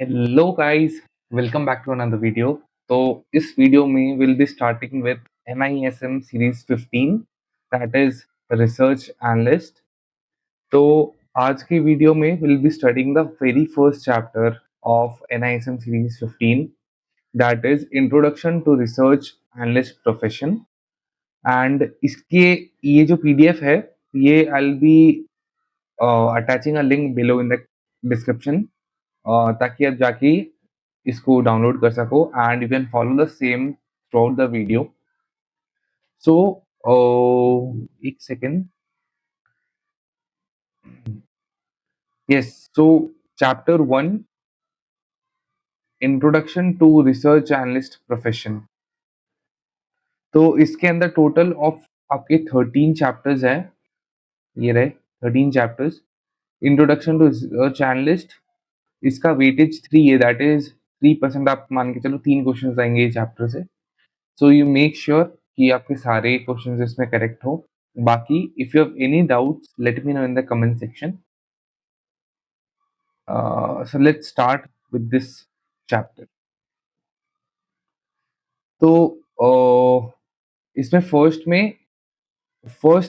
Hello guys, welcome back to another video. तो इस video में will be starting with NISM series 15 that is research analyst. तो आज की वीडियो में will be studying the very first chapter of NISM series 15 that is introduction to research analyst profession. And इसके ये जो PDF है, ये I will be attaching a link below in the description, ताकि आप जाके इसको डाउनलोड कर सको and you can follow the same throughout the video. So एक second. Yes, so chapter 1, introduction to research analyst profession. तो इसके अंदर टोटल ऑफ आपके 13 चैप्टर्स हैं। ये रहे 13 chapters. Introduction to research analyst, इसका वेटेज 3 है, दैट इज 3%। आप मान के चलो 3 क्वेश्चन आएंगे ये चैप्टर से। सो यू मेक श्योर कि आपके सारे क्वेश्चंस इसमें करेक्ट हो। बाकी if you have any doubts let me know in the comment section. So let's start with this chapter. तो इसमें फर्स्ट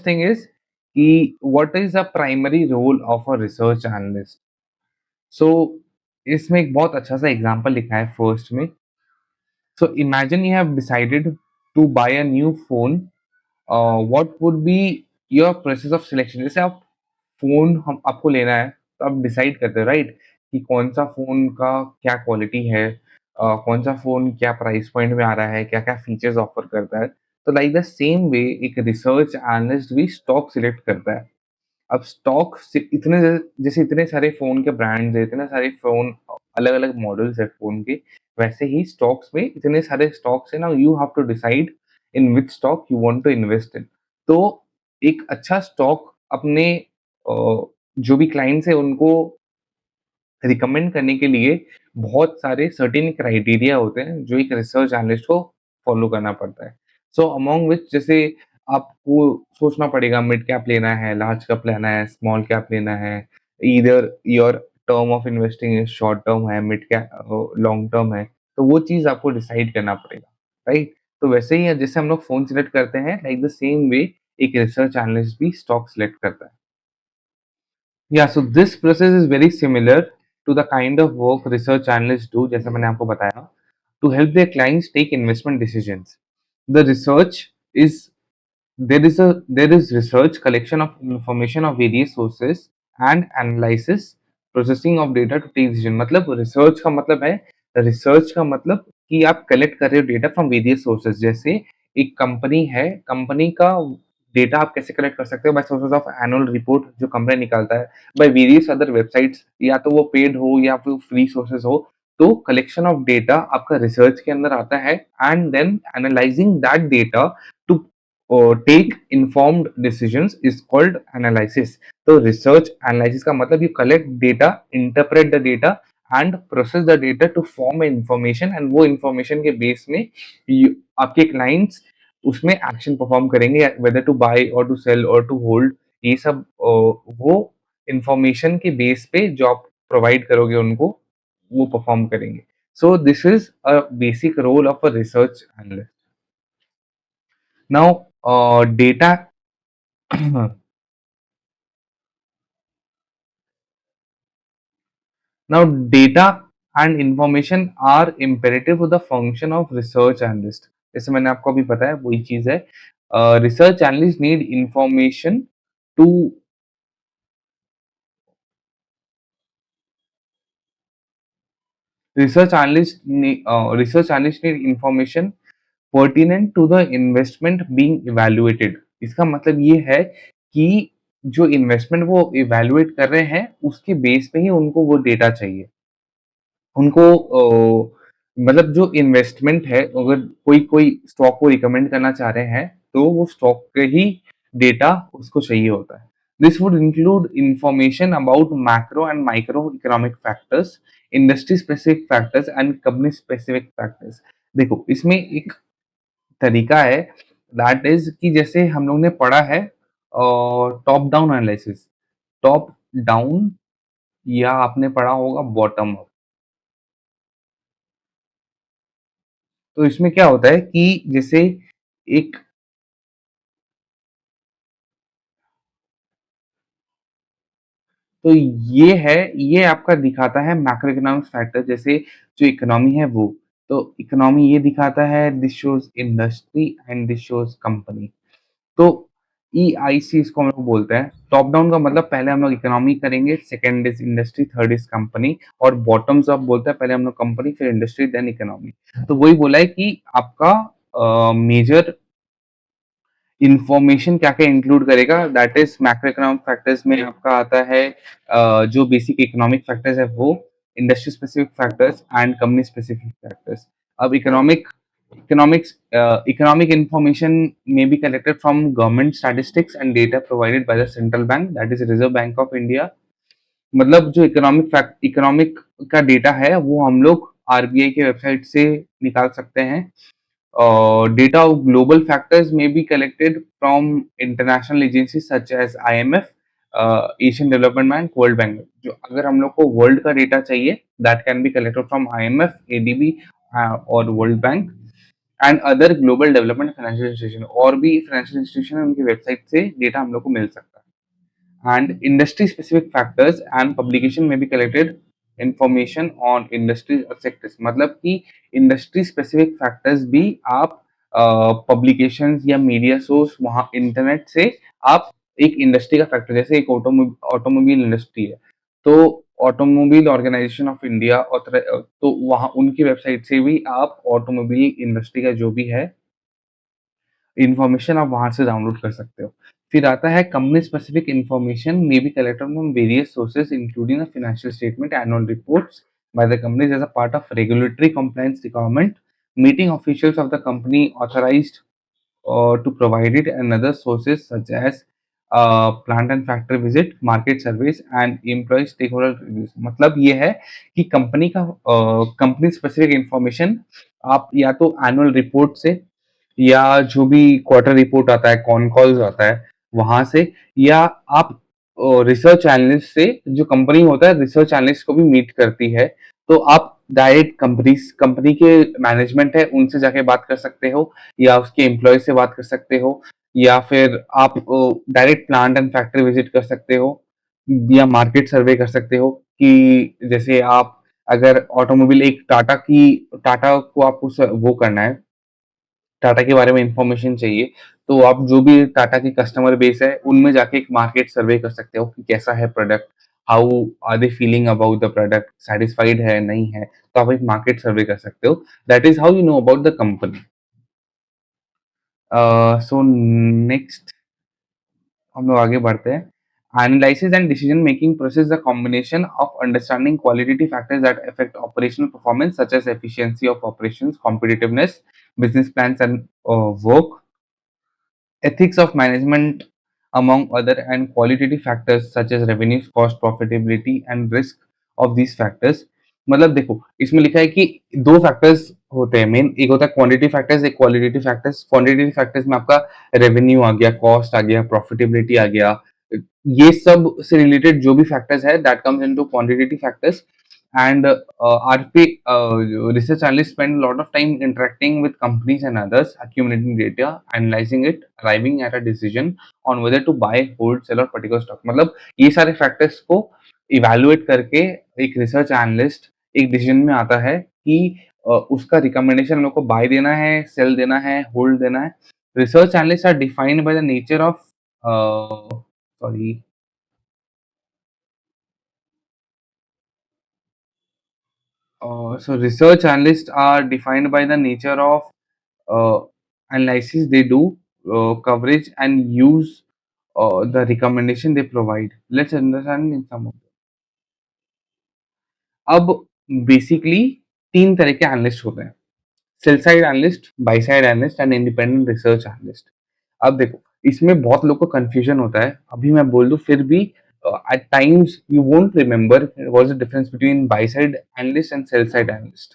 थिंग इज कि what is the primary role of a research analyst. So इसमें एक बहुत अच्छा सा example लिखा है फर्स्ट में। So imagine you have decided to buy a new phone. What would be your process of selection. जैसे आप फ़ोन हम आपको लेना है, तो आप डिसाइड करते हो राइट, कि कौन-सा फ़ोन का क्या क्वालिटी है, कौन-सा फ़ोन क्या प्राइस पॉइंट में आ रहा है, क्या-क्या फीचर्स ऑफ़र करता है। तो लाइक द सेम वे एक रिसर्च एनालिस्ट भी स्टॉक सिलेक्ट करता है। अब स्टॉक से इतने जैसे इतने सारे फ़ोन के ब्रांड्स हैं, इतने सारे फ़ोन अलग-अलग मॉडल्स हैं फ़ोन के, वैसे ही स्टॉक्स में इतने सारे स्टॉक्स हैं। Now you have to decide in which stock you want to invest in. तो एक अच्छा स्टॉक अपने जो भी क्लाइंट्स हैं उनको रिकमेंड करने के लिए बहुत सारे सर्टेन क्राइटेरिया होते हैं जो एक रिसर्च एनालिस्ट को फॉलो करना पड़ता है। सो अमॉन्ग विच जैसे आपको सोचना पड़ेगा मिड कैप लेना है, लार्ज कैप लेना है, स्मॉल कैप लेना है, either your term of investing is short term है, मिड कैप लॉन्ग टर्म है। तो वो चीज़ आपको डिसाइड करना पड़ेगा, राइट? तो वैसे ही है, जैसे हम लोग फ़ोन सेलेक्ट करते हैं, लाइक द सेम वे एक रिसर्च एनालिस्ट भी स्टॉक सेलेक्ट करता है। Yeah, so this process is very similar to the kind of work research analysts do, जैसा मैंने आपको बताया, to help their clients take investment decisions. The research is there is research collection of information of various sources and analysis processing of data to take decision। मतलब research का मतलब कि आप collect कर रहे हो डेटा फ्रॉम वेरियस सोर्सेज। जैसे एक कंपनी है, कंपनी का डेटा आप कैसे कलेक्ट कर सकते हो? By sources of annual report जो कंपनी निकालता है, बाय वेरियस अदर वेबसाइट्स, या तो वो पेड हो या फिर फ्री सोर्सेज हो। तो कलेक्शन ऑफ डेटा आपका रिसर्च के अंदर आता है and then analysing that data to take informed decisions is called analysis. तो रिसर्च एनालिसिस का मतलब you collect data, interpret the data and process the data to form information, and वो information के बेस में आपके क्लाइंट्स उसमें action perform करेंगे, whether to buy or to sell or to hold. ये सब वो इंफॉर्मेशन के बेस पे जो आप प्रोवाइड करोगे उनको, वो परफॉर्म करेंगे। So this is a basic role of a research analyst. Now, data now data and information are imperative to the function of research analyst। जैसे मैंने आपको अभी बताया वही चीज है। Research analyst need information to research analyst need information pertinent to the investment being evaluated. इसका मतलब ये है कि जो इन्वेस्टमेंट वो इवैल्यूएट कर रहे हैं उसके बेस पे ही उनको वो डेटा चाहिए। उनको मतलब जो इन्वेस्टमेंट है, अगर कोई कोई स्टॉक को रिकमेंड करना चाह रहे हैं, तो वो स्टॉक के ही डेटा उसको चाहिए होता है। This would include information about macro and micro economic factors, industry specific factors and company specific factors. देखो, इसमें एक तरीका है, दैट इज कि जैसे हम लोग ने पढ़ा है top down analysis, top down, या आपने पढ़ा होगा बॉटम अप। तो इसमें क्या होता है कि जैसे एक तो ये आपका दिखाता है मैक्रो इकोनॉमिक फैक्टर जैसे जो इकोनॉमी है वो। तो इकोनॉमी ये दिखाता है, this shows industry and this shows company. तो ईआईसी इसको हम लोग बोलते हैं। टॉप डाउन का मतलब पहले हम लोग इकोनॉमी करेंगे, second is industry, third is company और बॉटम्स अप बोलते हैं पहले हम लोग कंपनी फिर इंडस्ट्री देन इकोनॉमी। तो वही बोला है कि आपका मेजर इन्फॉर्मेशन क्या-क्या इंक्लूड करेगा that is macro economic factors में आपका आता है जो बेसिक इकोनॉमिक फैक्टर्स है वो, industry specific factors and company specific factors. अब economic information may be collected from government statistics and data provided by the central bank that is Reserve Bank of India। मतलब जो economic का data है वो हम लोग आरबीआई के website से निकाल सकते हैं। Data of global factors may be collected from international agencies such as IMF, Asian Development Bank, World Bank। जो अगर हम लोग को वर्ल्ड का डेटा चाहिए that can be collected from IMF, ADB और world bank and other global development financial institution. और भी फाइनेंशियल इंस्टीट्यूशन उनकी वेबसाइट से डेटा हम लोग को मिल सकता है। And industry specific factors and publication may be collected information on industries or sectors। मतलब कि इंडस्ट्री स्पेसिफिक फैक्टर्स भी आप पब्लिकेशंस या मीडिया सोर्स वहाँ इंटरनेट से आप एक इंडस्ट्री का फैक्टर जैसे एक ऑटोमोबाइल इंडस्ट्री है तो ऑटोमोबाइल ऑर्गेनाइजेशन ऑफ इंडिया तो वहाँ उनकी वेबसाइट से भी आप ऑटोमोबाइल इंडस्ट्री का जो भी है इन्फॉर्मेशन आप वहाँ से डाउनलोड कर सकते हो। फिर आता है company specific information may be collected from various sources including the financial statement, annual reports by the companies as a part of regulatory compliance requirement, meeting officials of the company authorized to provide it, and other sources such as plant and factory visit, market surveys and employee stakeholder reviews। मतलब ये है कि company का company specific information आप या तो annual report से या जो भी क्वार्टर रिपोर्ट आता है, कॉन कॉल्स आता है, वहाँ से या आप रिसर्च एनालिस्ट से जो कंपनी होता है रिसर्च एनालिस्ट को भी मीट करती है, तो आप डायरेक्ट कंपनी के मैनेजमेंट है उनसे जाके बात कर सकते हो या उसके एम्प्लॉय से बात कर सकते हो या फिर आप direct plant and factory visit कर सकते हो या मार्केट सर्वे कर सकते हो कि जैसे आप अगर ऑटोमोबाइल एक टाटा को आपको वो करना है टाटा के बारे में इंफॉर्मेशन चाहिए, तो आप जो भी टाटा की कस्टमर बेस है, उनमें जाके एक मार्केट सर्वे कर सकते हो कि कैसा है product, how are they feeling about the product, satisfied है, नहीं है, तो आप एक मार्केट सर्वे कर सकते हो। That is how you know about the company. So next हम लोग आगे बढ़ते हैं। Analysis and decision making process is a combination of understanding qualitative factors that affect operational performance such as efficiency of operations, competitiveness, business plans and work, ethics of management among other, and qualitative factors such as revenues, cost, profitability and risk of these factors। मतलब देखो इसमें लिखा है कि दो factors होते हैं main, एक होता है क्वांटिटी फैक्टर्स, एक क्वालिटेटिव फैक्टर्स। क्वांटिटेटिव फैक्टर्स में आपका रेवेन्यू आ गया, कॉस्ट आ गया, प्रॉफिटेबिलिटी आ गया, ये सब से रिलेटेड जो भी फैक्टर्स है that comes into quantitative factors. And RP research analysts spend a lot of time interacting with companies and others, accumulating data, analyzing it, arriving at a decision on whether to buy, hold, sell or particular stock। मतलब ये सारे factors को evaluate करके एक research analyst एक decision में आता है कि उसका रिकमेंडेशन लोग को बाय देना है, सेल देना है, होल्ड देना है। Research analyst are defined by the nature of sorry so research analysts are defined by the nature of uh, analysis they do, coverage and use the recommendation they provide। Let's understand in some of them। अब basically तीन तरह के analyst होते हैं, cell side analyst, by side analyst and independent research analyst. अब देखो इसमें बहुत लोग को कंफ्यूजन होता है, अभी मैं बोल दूं फिर भी at times you won't remember what is the difference between buy side analyst and sell side analyst.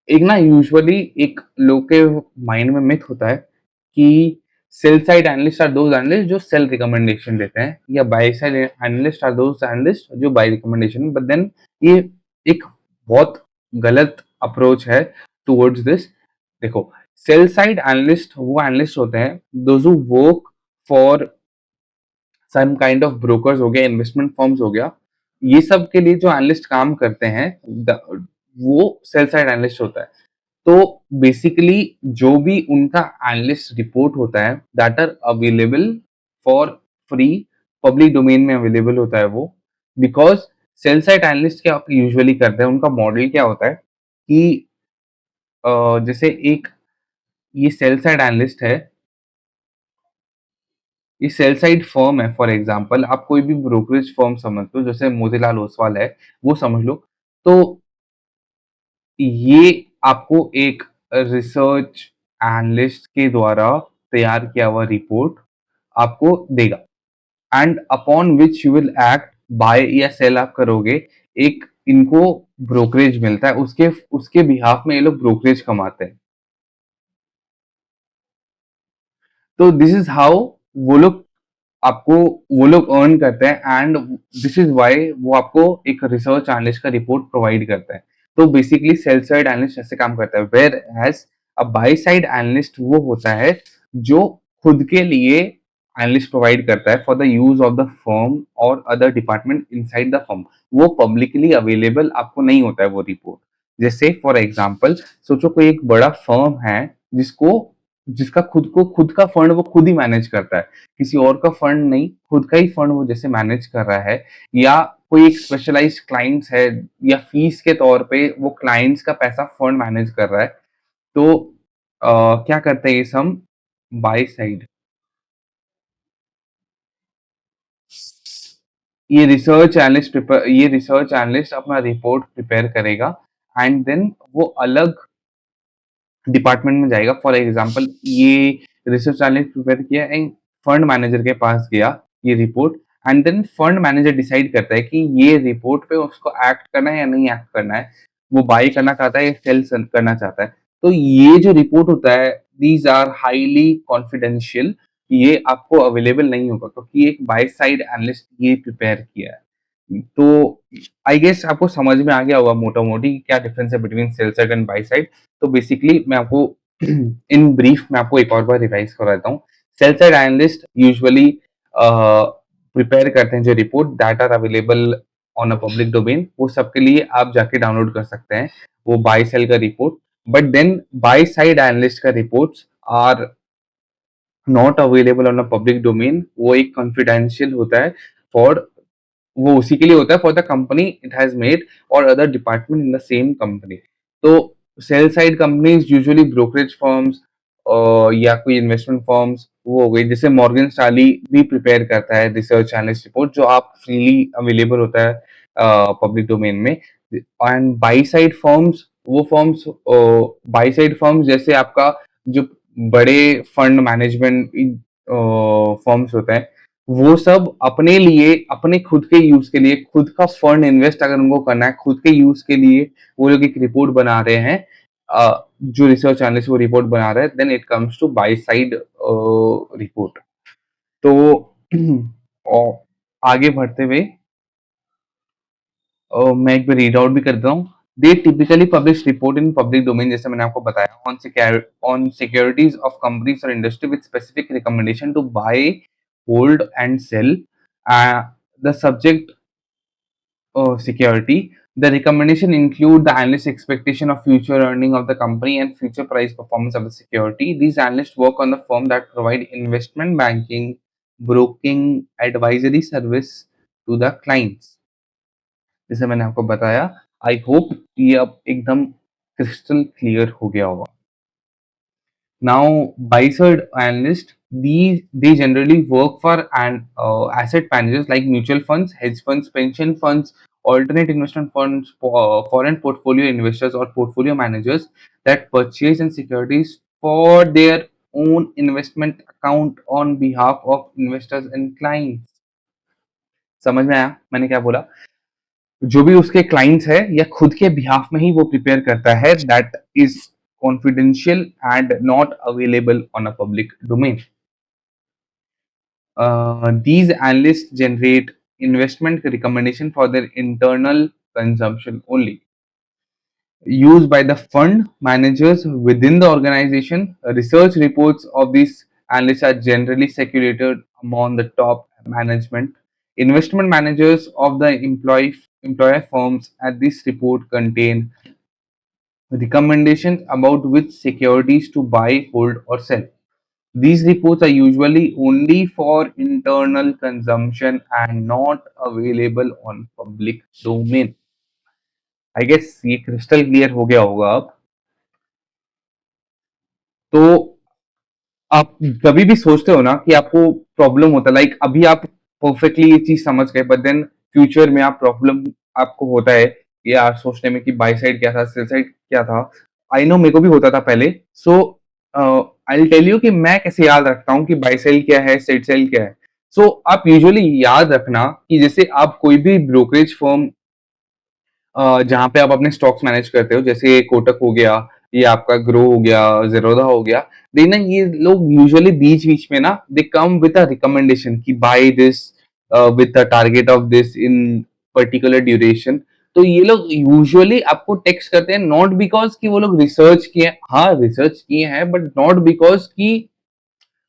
एक ना यूजुअली एक लोग के माइंड में मिथ होता है कि sell side analyst are those analyst जो सेल रिकमेंडेशन देते हैं या buy side analyst are those analyst जो बाय रिकमेंडेशन। बट देन ये एक बहुत गलत अप्रोच है टुवर्ड्स दिस। देखो, सेल साइड एनालिस्ट वो एनालिस्ट होते हैं those who work for some kind of brokers हो गया, इन्वेस्टमेंट फर्म्स हो गया, ये सब के लिए जो एनालिस्ट काम करते हैं वो सेल साइड एनालिस्ट होता है। तो बेसिकली जो भी उनका एनालिस्ट रिपोर्ट होता है that are available for free, public domain में अवेलेबल होता है वो, बिकॉज सेल साइड एनालिस्ट क्या यूजुअली करते हैं, उनका मॉडल क्या होता है कि जैसे एक ये सेल साइड एनालिस्ट है, ये सेल साइड फर्म है, फॉर एग्जांपल आप कोई भी ब्रोकरेज फर्म समझ लो, जैसे मोतीलाल ओसवाल है, वो समझ लो। तो ये आपको एक रिसर्च एनालिस्ट के द्वारा तैयार किया हुआ रिपोर्ट आपको देगा, and upon which you will act, buy या सेल आप करोगे, एक इनको ब्रोकरेज मिलता है, उसके उसके बिहाफ में ये लोग ब्रोकरेज कमाते हैं। तो दिस इज हाउ वो लोग आपको वो लोग अर्न करते हैं, एंड दिस इज वाई वो आपको एक रिसर्च एनालिस्ट का रिपोर्ट प्रोवाइड करता है। तो बेसिकली सेल साइड एनालिस्ट ऐसे काम करता है, whereas a buy side analyst वो होता है जो खुद के लिए एनालिस्ट प्रोवाइड करता है for the use of the firm और other department inside the firm. वो पब्लिकली अवेलेबल आपको नहीं होता है वो रिपोर्ट। जैसे फॉर एग्जाम्पल सोचो कोई एक बड़ा फर्म है जिसको जिसका खुद का फंड वो खुद ही मैनेज करता है, किसी और का फंड नहीं, खुद का ही फंड वो जैसे मैनेज कर रहा है, या कोई एक स्पेशलाइज्ड क्लाइंट्स है, या फीस के तौर पे वो क्लाइंट्स का पैसा फंड मैनेज कर रहा है, तो क्या करते हैं ये सब बाय साइड, ये रिसर्च एनालिस्ट अपना रिपोर्ट प्रिपेयर करेगा, एंड देन वो अलग डिपार्टमेंट में जाएगा। फॉर एग्जांपल ये रिसर्च एनालिस्ट प्रिपेयर किया एंड फंड मैनेजर के पास गया ये report, and then fund manager decide करता है कि ये रिपोर्ट पे उसको एक्ट करना है या नहीं एक्ट करना है, वो बाय करना चाहता है या सेल करना चाहता है। तो ये जो रिपोर्ट होता है दीज आर हाईली कॉन्फिडेंशियल, ये आपको अवेलेबल नहीं होगा क्योंकि एक बाय साइड एनालिस्ट ये प्रिपेयर किया है। तो आई गेस आपको समझ में आ गया होगा मोटा मोटी क्या डिफरेंस है between sell side and by side. तो बेसिकली मैं आपको इन ब्रीफ में आपको एक और बार रिवाइज कर देता हूँ। Sell side analyst usually prepare करते हैं जो report that are available on a public domain, वो सबके लिए आप जाके डाउनलोड कर सकते हैं वो बाय सेल का report. But then buy side analyst का reports are not available on a public domain, वो एक कॉन्फिडेंशियल होता है फॉर, वो उसी के लिए होता है for the company it has made और other department in the same company. तो sell side companies usually brokerage firms या कोई इन्वेस्टमेंट फर्म्स वो हो गई, जैसे मॉर्गन स्टाली भी प्रिपेयर करता है रिसर्च एनालिस्ट रिपोर्ट जो आप फ्रीली अवेलेबल होता है पब्लिक डोमेन में। एंड बाई साइड फर्म्स वो फर्म्स बाई साइड फर्म्स जैसे आपका जो बड़े फंड मैनेजमेंट फर्म्स होते हैं, वो सब अपने लिए अपने खुद के यूज के लिए खुद का फंड इन्वेस्ट अगर उनको करना है खुद के यूज के लिए, वो लोग एक रिपोर्ट बना रहे हैं, जो रिसर्च एनालिस्ट वो रिपोर्ट बना रहे हैं, then it comes to buy side report. तो और आगे बढ़ते हुए मैं एक बार रीड आउट भी करता हूँ। They typically publish report in public domain, जैसे मैंने आपको बताया, ऑन सिक्योरिटीज ऑफ कंपनीज और industry with specific recommendation to buy, hold and sell the subject security. The recommendation include the analyst expectation of future earning of the company and future price performance of the security. These analysts work on the firm that provide investment banking, broking, advisory service to the clients. जैसे मैंने आपको बताया, I hope ये अब एकदम crystal clear हो गया होगा। Now, buy-side analysts, they generally work for and asset managers like mutual funds, hedge funds, pension funds, alternate investment funds, foreign portfolio investors or portfolio managers that purchase and securities for their own investment account on behalf of investors and clients. समझ में आया मैंने क्या बोला? जो भी उसके clients है या खुद के बिहाफ में ही वो प्रिपेयर करता है, that is confidential and not available on a public domain. These analysts generate investment recommendation for their internal consumption only. used by the fund managers within the organization. Research reports of these analysts are generally circulated among the top management. Investment managers of the employer firms at this report contain recommendations about which securities to buy, hold, or sell. These reports are usually only for internal consumption and not available on public domain. I guess ये crystal clear हो गया होगा अब। तो आप कभी भी सोचते हो ना कि आपको प्रॉब्लम होता है, लाइक अभी आप परफेक्टली ये चीज समझ गए, बट देन फ्यूचर में आप प्रॉब्लम आपको होता है यार सोचने में कि बाई साइड क्या था, सेल साइड क्या था। आई नो मेरे को भी होता था पहले। सो आई टेल यू कि मैं कैसे याद रखता हूँ कि बाई सेल क्या है, सेल सेल क्या है। सो आप यूजुअली याद रखना कि जैसे आप कोई भी ब्रोकरेज फर्म जहाँ पे आप अपने स्टॉक्स मैनेज करते हो, जैसे कोटक हो गया, ये आपका ग्रो हो गया, ज़ेरोधा हो गया। देखना ये लोग यूजुअली बीच-बीच में ना they come with a recommendation कि buy this with the target of this in particular duration. तो ये लोग यूजुअली आपको टेक्स्ट करते हैं नॉट बिकॉज़ कि वो लोग रिसर्च किए हैं, हाँ, रिसर्च किए हैं बट नॉट बिकॉज़ कि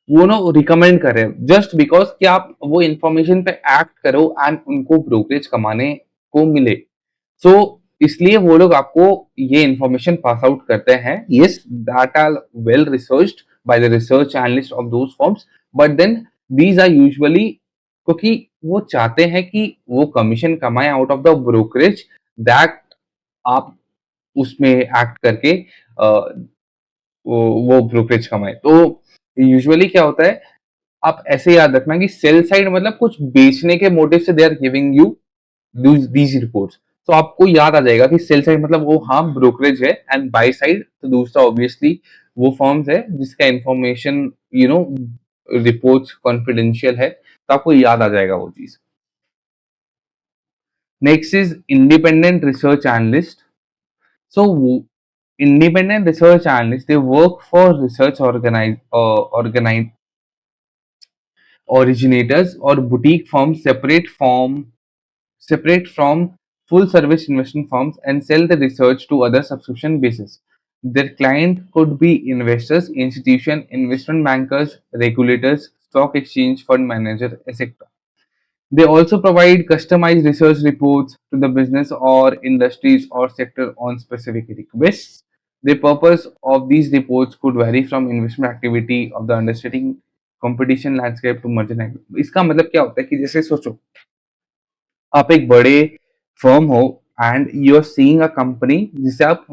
वो ना रिकमेंड कर रहे हैं, जस्ट बिकॉज़ कि आप वो इन्फॉर्मेशन पे एक्ट करो एंड उनको ब्रोकरेज कमाने को मिले। सो इसलिए वो लोग आपको ये इंफॉर्मेशन पास आउट करते हैं। Yes, that are well researched by the research analyst of those firms, but then these are usually क्योंकि वो चाहते हैं कि वो कमीशन कमाए out of the brokerage that आप उसमें एक्ट करके वो ब्रोकरेज कमाए। तो यूजुअली क्या होता है, आप ऐसे याद रखना कि सेल साइड मतलब कुछ बेचने के मोटिव से they are giving you these reports. तो आपको याद आ जाएगा कि सेल साइड मतलब वो हाँ ब्रोकरेज है, एंड बाय साइड तो दूसरा ऑब्वियसली वो फर्म्स है जिसका इंफॉर्मेशन रिपोर्ट्स कॉन्फिडेंशियल है, तो आपको याद आ जाएगा वो चीज। Next is independent research analyst. So independent research analysts, they work for research organize originators or boutique firms separate from full service investment firms and sell the research to other subscription basis. Their client could be investors, institution, investment bankers, regulators, stock exchange, fund manager, etc. They also provide customized research reports to the business or industries or sector on specific requests. The purpose of these reports could vary from investment activity of the understanding competition landscape to merger and acquisition. इसका मतलब क्या होता है कि जैसे सोचो आप एक बड़े फर्म हो and you are seeing a company जिसे आप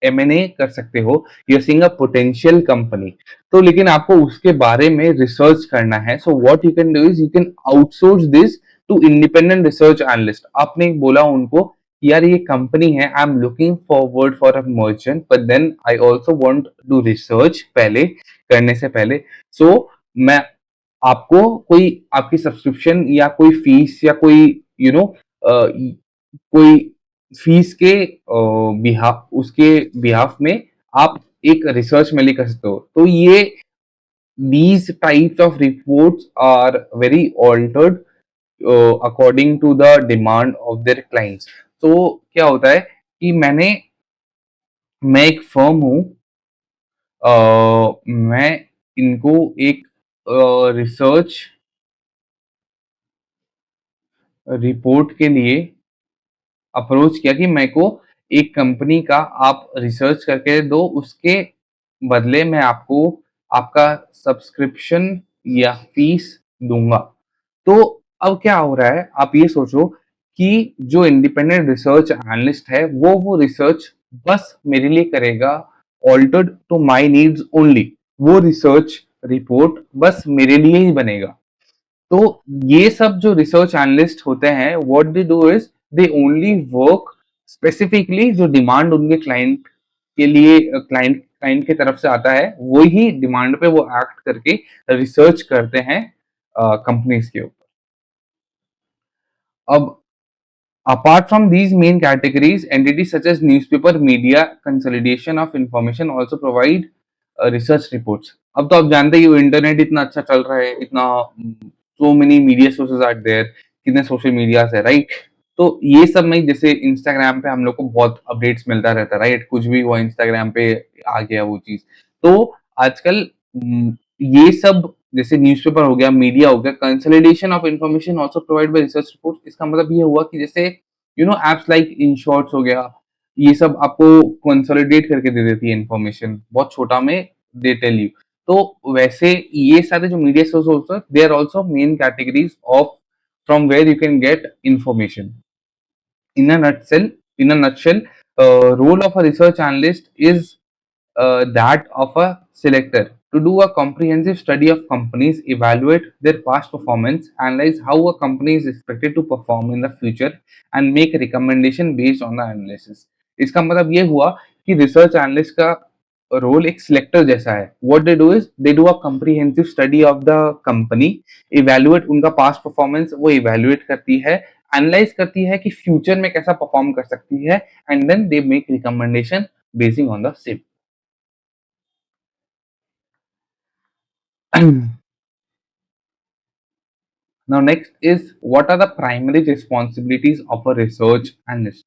M&A कर सकते हो, you are seeing a potential company. तो लेकिन आपको उसके बारे में रिसर्च करना है, so what you can do is you can outsource this to independent research analyst. आपने बोला उनको कि यार ये कंपनी है, I am looking forward for a merchant but then I also want to research पहले करने से पहले। सो मैं आपको कोई आपकी सब्सक्रिप्शन या कोई फीस या कोई यू नो कोई फीस के बिहाफ उसके बिहाफ में आप एक रिसर्च में कर सकते हो। तो ये these types of reports are very altered according to the demand of their clients। तो क्या होता है कि मैं एक फर्म हूँ, मैं इनको एक रिसर्च रिपोर्ट के लिए अप्रोच किया कि मेरे को एक कंपनी का आप रिसर्च करके दो, उसके बदले मैं आपको आपका सब्सक्रिप्शन या फीस दूंगा। तो अब क्या हो रहा है, आप ये सोचो कि जो इंडिपेंडेंट रिसर्च एनालिस्ट है वो रिसर्च बस मेरे लिए करेगा, altered to my needs only. वो रिसर्च रिपोर्ट बस मेरे लिए ही बनेगा। तो ये सब जो रिसर्च एनालिस्ट होते हैं what they do is they only work specifically जो डिमांड उनके क्लाइंट के लिए क्लाइंट क्लाइंट की तरफ से आता है वही डिमांड पे वो एक्ट करके रिसर्च करते हैं कंपनीज के ऊपर। अब apart from these main categories, entities such as newspaper, media, consolidation of information also provide research reports। अब तो आप जानते ही हो इंटरनेट इतना अच्छा चल रहा है, इतना so many media sources are there, कितने सोशल मीडियाज है, राइट? तो ये सब में जैसे इंस्टाग्राम पे हम लोग को बहुत अपडेट्स मिलता रहता है, राइट? कुछ भी हुआ इंस्टाग्राम पे आ गया वो चीज़। तो आजकल ये सब जैसे न्यूज़पेपर हो गया, मीडिया हो गया, consolidation of information also provide by research report. इसका मतलब ये हुआ कि जैसे ऐप्स लाइक इनशॉर्ट्स हो गया, ये सब आपको कंसोलिडेट करके दे देती है इन्फॉर्मेशन, बहुत छोटा में दे टेल यू। तो वैसे ये सारे जो मीडिया सोर्स होते हैं, they are also main categories of from where you can get information. In a nutshell, role of a research analyst is that of a selector to do a comprehensive study of companies, evaluate their past performance, analyze how a company is expected to perform in the future, and make a recommendation based on the analysis. इसका मतलब ये हुआ कि research analyst का role एक selector जैसा है। What they do is they do a comprehensive study of the company, evaluate उनका पास्ट परफॉर्मेंस वो इवेल्युएट करती है, एनालाइज करती है कि फ्यूचर में कैसा परफॉर्म कर सकती है, and then they make recommendation basing on the same. Now, next is what are the primary responsibilities of a research analyst?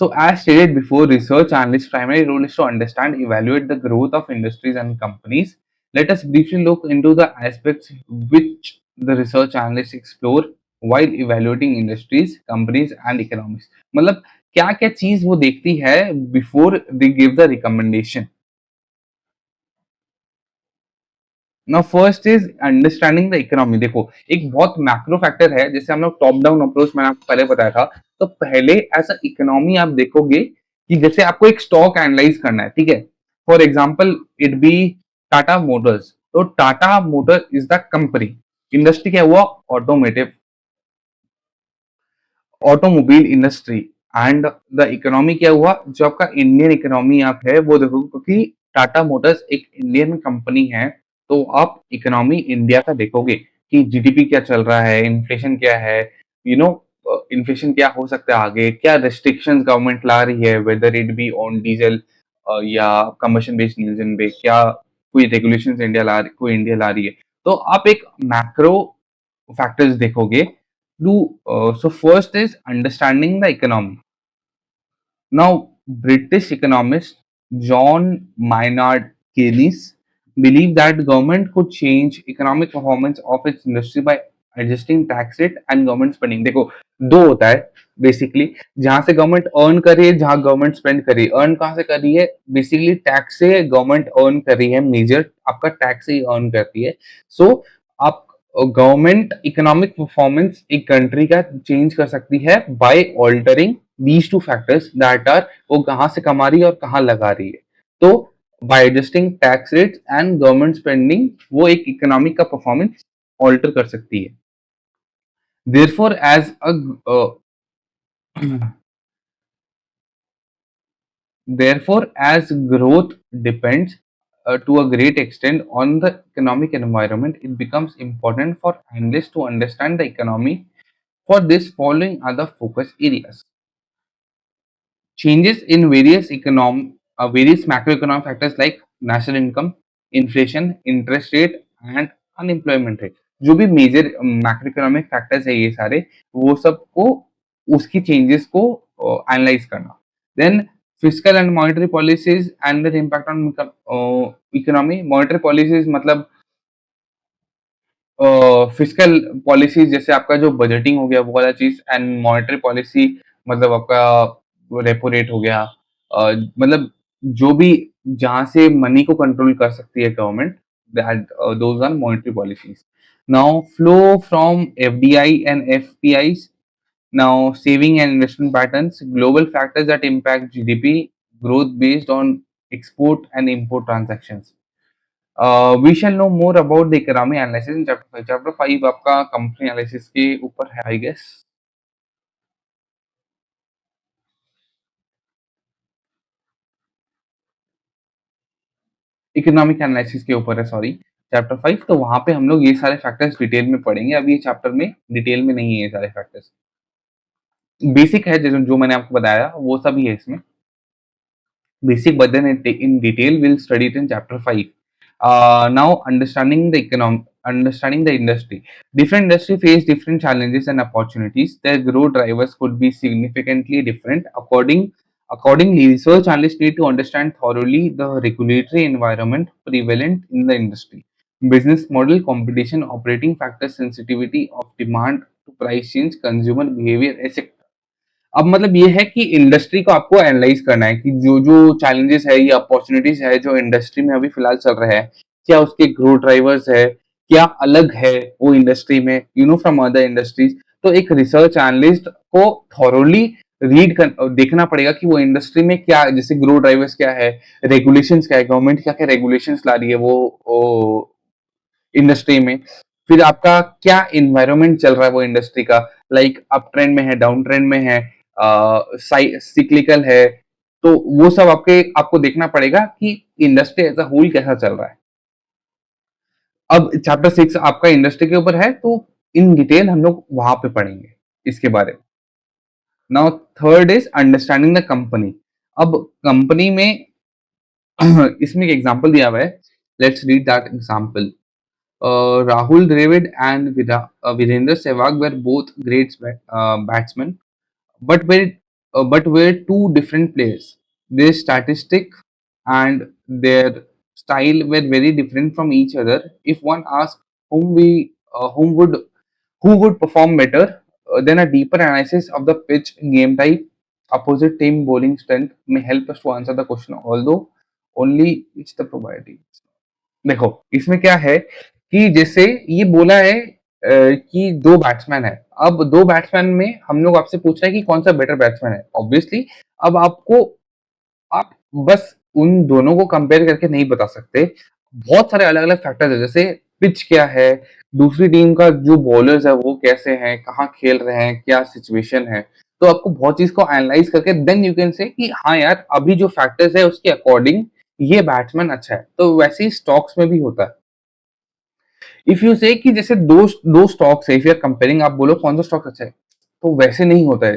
So, as stated before, research analyst's primary role is to understand, evaluate the growth of industries and companies. Let us briefly look into the aspects which the research analysts explore while evaluating industries, companies and economies. मतलब क्या क्या चीज वो देखती है before they give the recommendation. Now first is understanding the economy. देखो एक बहुत मैक्रो फैक्टर है, जैसे हम लोग टॉप डाउन अप्रोच मैंने आपको पहले बताया था। तो पहले एज अ इकोनॉमी आप देखोगे कि जैसे आपको एक स्टॉक एनालाइज करना है, ठीक है? For example it be Tata Motors. तो Tata Motor is the company, industry क्या हुआ? Automotive, automobile industry. And the economy क्या हुआ? जो आपका इंडियन इकोनॉमी आप है वो देखो, क्योंकि टाटा मोटर्स एक इंडियन कंपनी है। तो आप इकोनॉमी इंडिया का देखोगे कि जीडीपी क्या चल रहा है, इन्फ्लेशन क्या है, यू नो इन्फ्लेशन क्या हो सकता है आगे, क्या रेस्ट्रिक्शंस गवर्नमेंट ला रही है, whether it be on diesel या कंबशन बेस्ड इंजन पे, क्या कोई रेगुलेशंस इंडिया ला रही है। तो आप एक मैक्रो फैक्टर्स देखोगे। So first is understanding the economy. Now, British economist John Maynard Keynes believed that government could change economic performance of its industry by adjusting tax rate and government spending. देखो दो होता है basically, जहां से government earn कर रही है, जहां गवर्नमेंट स्पेंड कर रही है। अर्न कहां से कर रही है? बेसिकली टैक्स से गवर्नमेंट अर्न कर रही है, मेजर आपका टैक्स से ही अर्न करती है। सो आप गवर्नमेंट इकोनॉमिक परफॉर्मेंस एक कंट्री का चेंज कर सकती है by altering these two factors that are, वो कहाँ से कमा रही है और कहाँ लगा रही है। तो by adjusting tax rates and government spending वो एक इकोनॉमिक का परफॉर्मेंस ऑल्टर कर सकती है। Therefore as a Therefore, as growth depends to a great extent on the economic environment, it becomes important for analysts to understand the economy. For this, following are the focus areas: changes in various macroeconomic factors like national income, inflation, interest rate and unemployment rate. जो भी major macro economic factors है ये सारे, वो सबको उसकी changes को analyse करना। Then fiscal and monetary policies and their impact on economy. Monetary policies मतलब फिस्कल पॉलिसीज, जैसे आपका जो बजटिंग हो गया वो वाला चीज, एंड मॉनेटरी पॉलिसी मतलब आपका रेपो रेट हो गया। मतलब जो भी जहां से मनी को कंट्रोल कर सकती है government, that those are monetary policies. Now flow from FDI and FPIs. Now saving and investment patterns, global factors that impact GDP growth based on export and import transactions. We shall know more about the economy analysis in chapter 5। Chapter 5 आपका company analysis के ऊपर है, I guess. Economic analysis के ऊपर है, sorry, chapter 5। तो वहां पे हम लोग ये सारे फैक्टर्स डिटेल में पढ़ेंगे। अभी ये चैप्टर में डिटेल में नहीं है ये सारे फैक्टर्स, बेसिक है जैसे जो मैंने आपको बताया वो सब ही है इसमें। Basic, but then in detail we'll study it in chapter 5. Now understanding the economy. understanding the industry. Different industry face different challenges and opportunities. Their growth drivers could be significantly different. Accordingly, research analysts need to understand thoroughly the regulatory environment prevalent in the industry, business model, competition, operating factors, sensitivity of demand to price change, consumer behavior, etc. अब मतलब ये है कि industry को आपको analyse करना है कि जो जो चैलेंजेस है या अपॉर्चुनिटीज है जो इंडस्ट्री में अभी फिलहाल चल रहा है, क्या उसके ग्रोथ ड्राइवर्स है, क्या अलग है वो इंडस्ट्री में फ्रॉम अदर इंडस्ट्रीज। तो एक रिसर्च एनालिस्ट को थॉरोली देखना पड़ेगा कि वो इंडस्ट्री में क्या, जैसे ग्रोथ ड्राइवर्स क्या है, रेगुलेशंस क्या है, गवर्नमेंट क्या क्या रेगुलेशंस ला रही है वो इंडस्ट्री में, फिर आपका क्या इन्वायरमेंट चल रहा है वो इंडस्ट्री का, लाइक अप ट्रेंड में है, डाउन ट्रेंड में है, सिक्लिकल है। तो वो सब आपको देखना पड़ेगा कि इंडस्ट्री एज अ होल कैसा चल रहा है। अब चैप्टर 6 आपका इंडस्ट्री के ऊपर है, तो इन डिटेल हम लोग वहां पे पढ़ेंगे इसके बारे में। Now third is understanding the company. अब कंपनी में इसमें एक एग्जांपल दिया हुआ है, let's read that example. Rahul Dravid and Virendra Sehwag were both great batsmen, but were two different players. Their statistic and their style were very different from each other. If one asked whom we whom would who would perform better, then a deeper analysis of the pitch, game type, opposite team bowling strength may help us to answer the question. Although only it's the probability. देखो इसमें क्या है कि जैसे ये बोला है कि दो बैट्समैन है। अब दो बैट्समैन में हम लोग आपसे पूछ रहे हैं कि कौन सा बेटर बैट्समैन है, ऑब्वियसली। अब आप बस उन दोनों को कंपेयर करके नहीं बता सकते। बहुत सारे अलग अलग फैक्टर्स है, जैसे पिच क्या है, दूसरी टीम का जो बॉलर्स है वो कैसे हैं, कहाँ खेल रहे हैं, क्या सिचुएशन है। तो आपको बहुत चीज को एनालाइज करके देन यू कैन से कि हाँ यार अभी जो फैक्टर्स है उसके अकॉर्डिंग ये बैट्समैन अच्छा है। तो वैसे ही स्टॉक्स में भी होता है। इफ यू से कि जैसे दो दो स्टॉक्स है, इफ यू आर कंपेयरिंग, आप बोलो कौन सा स्टॉक अच्छा है, तो वैसे नहीं होता है।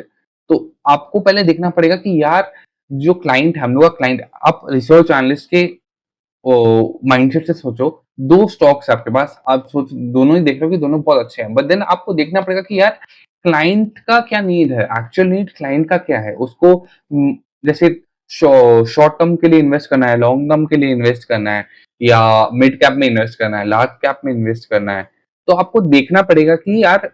तो आपको पहले देखना पड़ेगा कि यार जो क्लाइंट है, हम लोग का क्लाइंट, आप रिसर्च एनालिस्ट के माइंडसेट से सोचो। दो स्टॉक्स है आपके पास, आप सोच दोनों ही देख रहे हो कि दोनों बहुत अच्छे हैं, बट देन आपको देखना पड़ेगा कि यार क्लाइंट का क्या नीड है, एक्चुअल नीड क्लाइंट का क्या है। उसको जैसे शॉर्ट टर्म के लिए इन्वेस्ट करना है, लॉन्ग टर्म के लिए इन्वेस्ट करना है, या मिड कैप में इन्वेस्ट करना है, लार्ज कैप में इन्वेस्ट करना है। तो आपको देखना पड़ेगा कि यार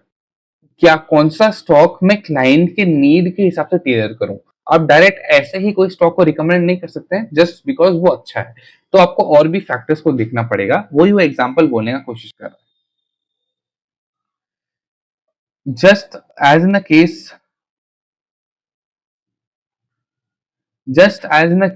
क्या कौन सा स्टॉक मैं क्लाइंट के नीड के हिसाब से टेलर करूं। आप डायरेक्ट ऐसे ही कोई स्टॉक को रिकमेंड नहीं कर सकते हैं जस्ट बिकॉज वो अच्छा है। तो आपको और भी फैक्टर्स को देखना पड़ेगा, वही वो एग्जांपल बोलने का कोशिश कर रहा है। Just as in the